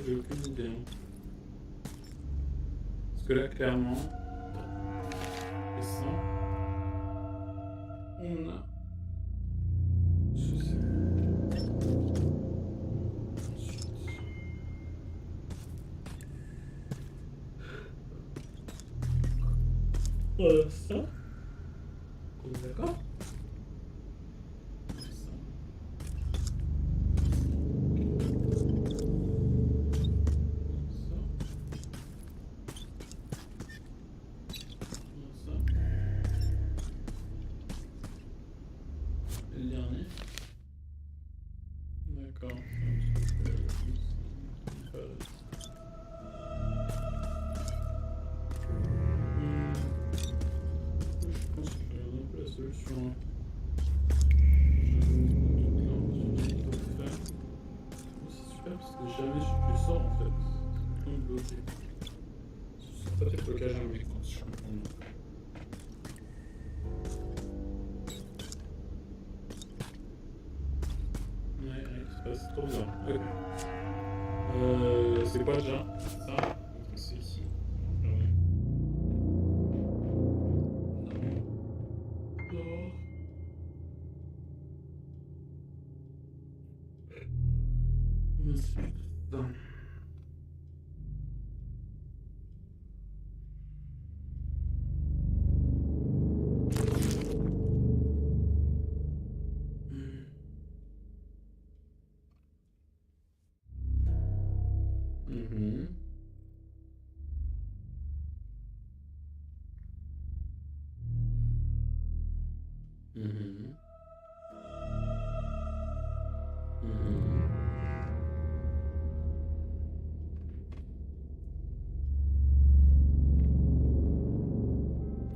J'ai aucune idée. Parce que là, clairement, et ça, on a ceci. Ensuite, voilà ça. On est d'accord? Le dernier. D'accord. Je pense que je vais un peu la solution. C'est super parce que jamais je sors en fait. C'est comme bloqué. C'est pas peut-être blocage à mes comptes, je comprends bien. C'est trop bizarre. Ok. C'est quoi déjà? Ça? C'est ici. Mhm.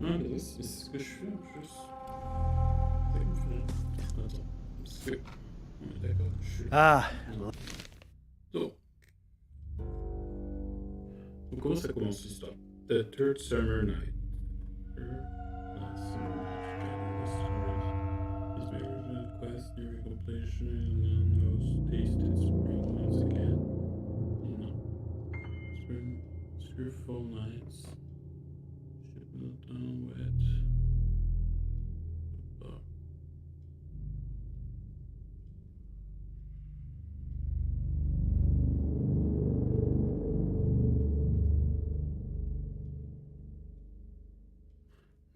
Ah, mais c'est ce que je fais en plus. C'est comme je fais. Attends. Parce que. On est d'accord que je suis. Ah. Donc. Donc, comment ça commence l'histoire? The Third Summer Night. Summer night. His marriage quest near completion and knows tasted spring once again. You know. Spring through fall nights. Ship not down wet.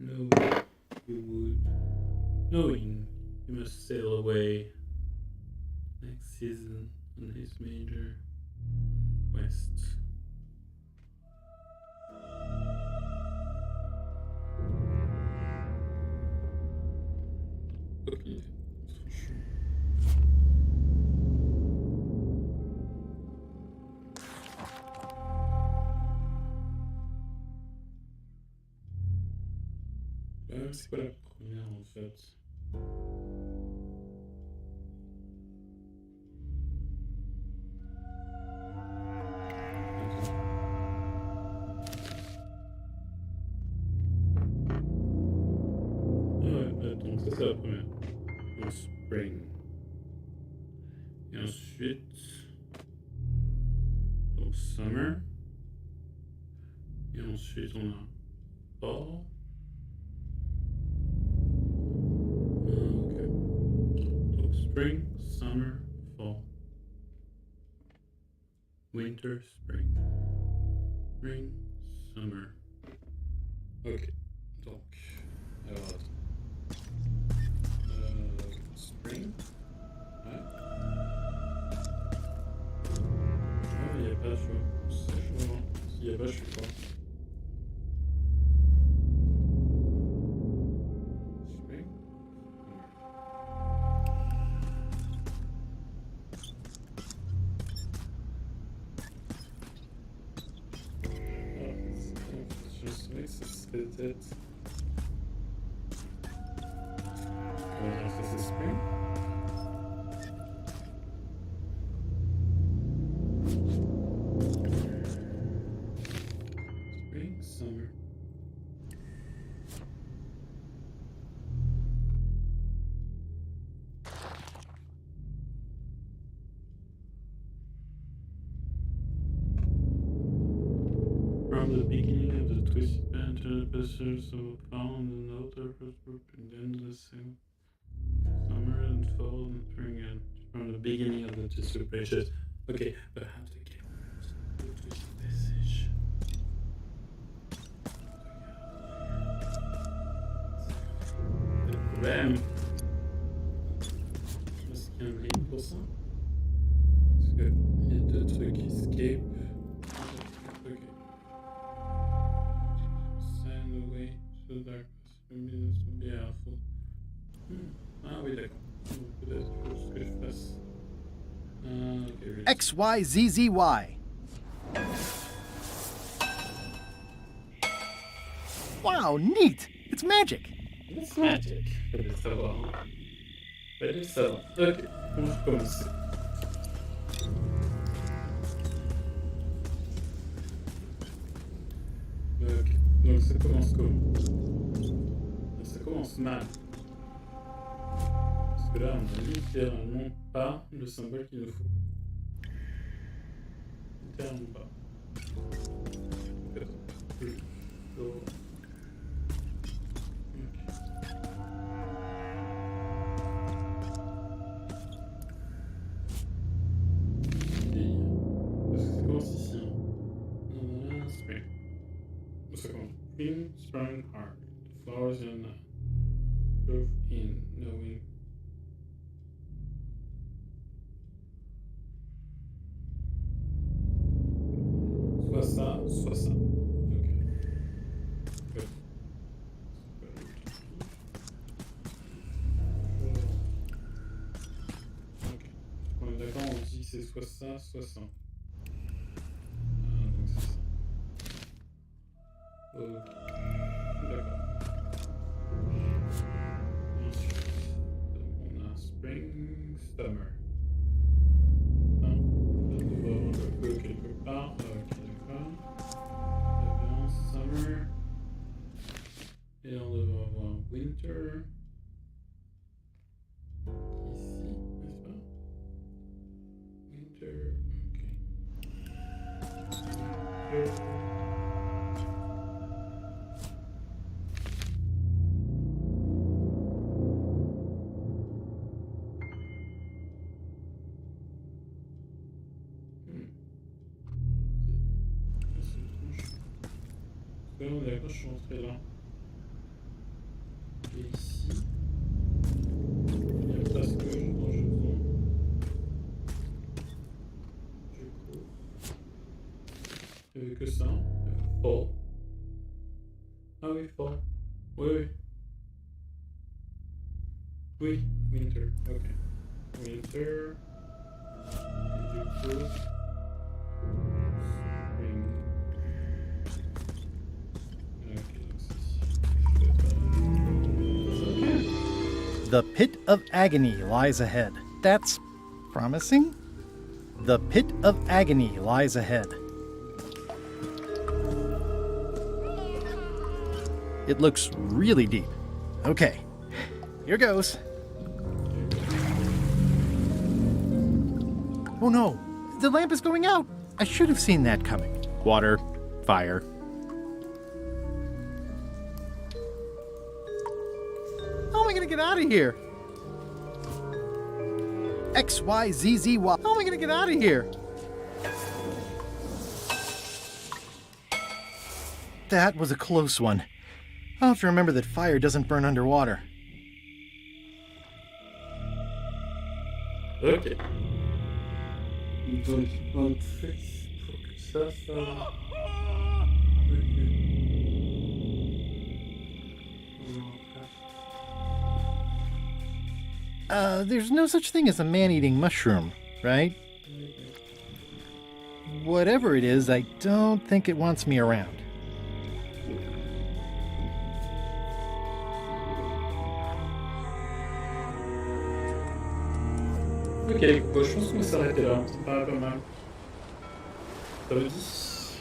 No, you would. Knowing you must sail away next season on his major quest. Ok, c'est quoi la première en fait? Ouais, donc ça c'est la première. En spring. Et ensuite, donc summer. Et ensuite on a fall. Ok. Donc spring, summer, fall. Winter, spring. Spring, summer. Ok. Donc, alors attends. Spring. Ouais. Ah, il n'y a pas de choix. C'est chaud, hein. S'il n'y a pas, je suis pas. Spring. Je savais que ça serait peut-être. Comment dire ça, c'est spring? Spring, summer. From the beginning of the twisted band to the pictures of found and outer group and then the same summer and fall and spring and from the beginning of the twisted pages. Okay, but how to get the twisted passage? Le problème, est-ce qu'il y a un lien pour ça? Parce que il y a deux trucs escape. Ok. Send away to the darkness. Maybe this would be helpful. Ah oui, d'accord. Peut-être qu'il faut que je fasse. Okay, XYZZY. Wow, neat! It's magic! It's magic. Fallait le savoir. Fallait le savoir. Ok, on va commencer. Ok, donc ça commence comment? Ça commence mal. Parce que là, on a littéralement pas le symbole qu'il nous faut. Littéralement pas. Ça commence ici. Spring. Ça commence. Spring, sprung hard. The flowers in drove in, knowing. Soit ça, soit ça. Ok. Good. soit ça, soit ça. Donc c'est ça. Ok. D'accord. Ensuite, on a Spring, Summer. On doit avoir le feu quelque part. Ok, d'accord. Très bien, Summer. Et on devrait avoir Winter. Ici, n'est-ce pas? Winter, ok. Winter. On est d'accord, je suis rentré là. Et ici, il y a presque dont je prends. Du coup, il n'y avait que ça. Fall. Ah oui, fall. Oui, oui. Oui, winter. Ok. Winter. Et du coup, spring. Ok, donc c'est ici. The pit of agony lies ahead. That's promising. The pit of agony lies ahead. It looks really deep. Okay, here goes. Oh no, the lamp is going out. I should have seen that coming. Water, fire. How am I gonna get out of here? X, Y, Z, Z, Y. How am I gonna get out of here? That was a close one. I'll have to remember that fire doesn't burn underwater. Ok. Donc, un trick pour que ça. There's no such thing as a man-eating mushroom, right? Whatever it is, I don't think it wants me around. Ok, bon, je pense qu'on va s'arrêter là, ça me paraît pas mal. Ça le dit.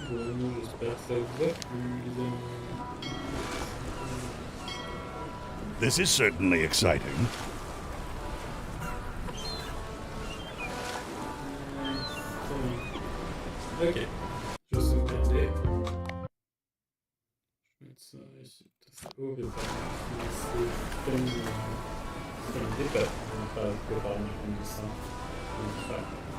Bon, j'espère que ça vous a plu, les amis. This is certainly exciting. Ok, je vais sauvegarder. Je vais mettre ça ici. C'est horrible. C'est comme un débat. On va pas préparer un ça.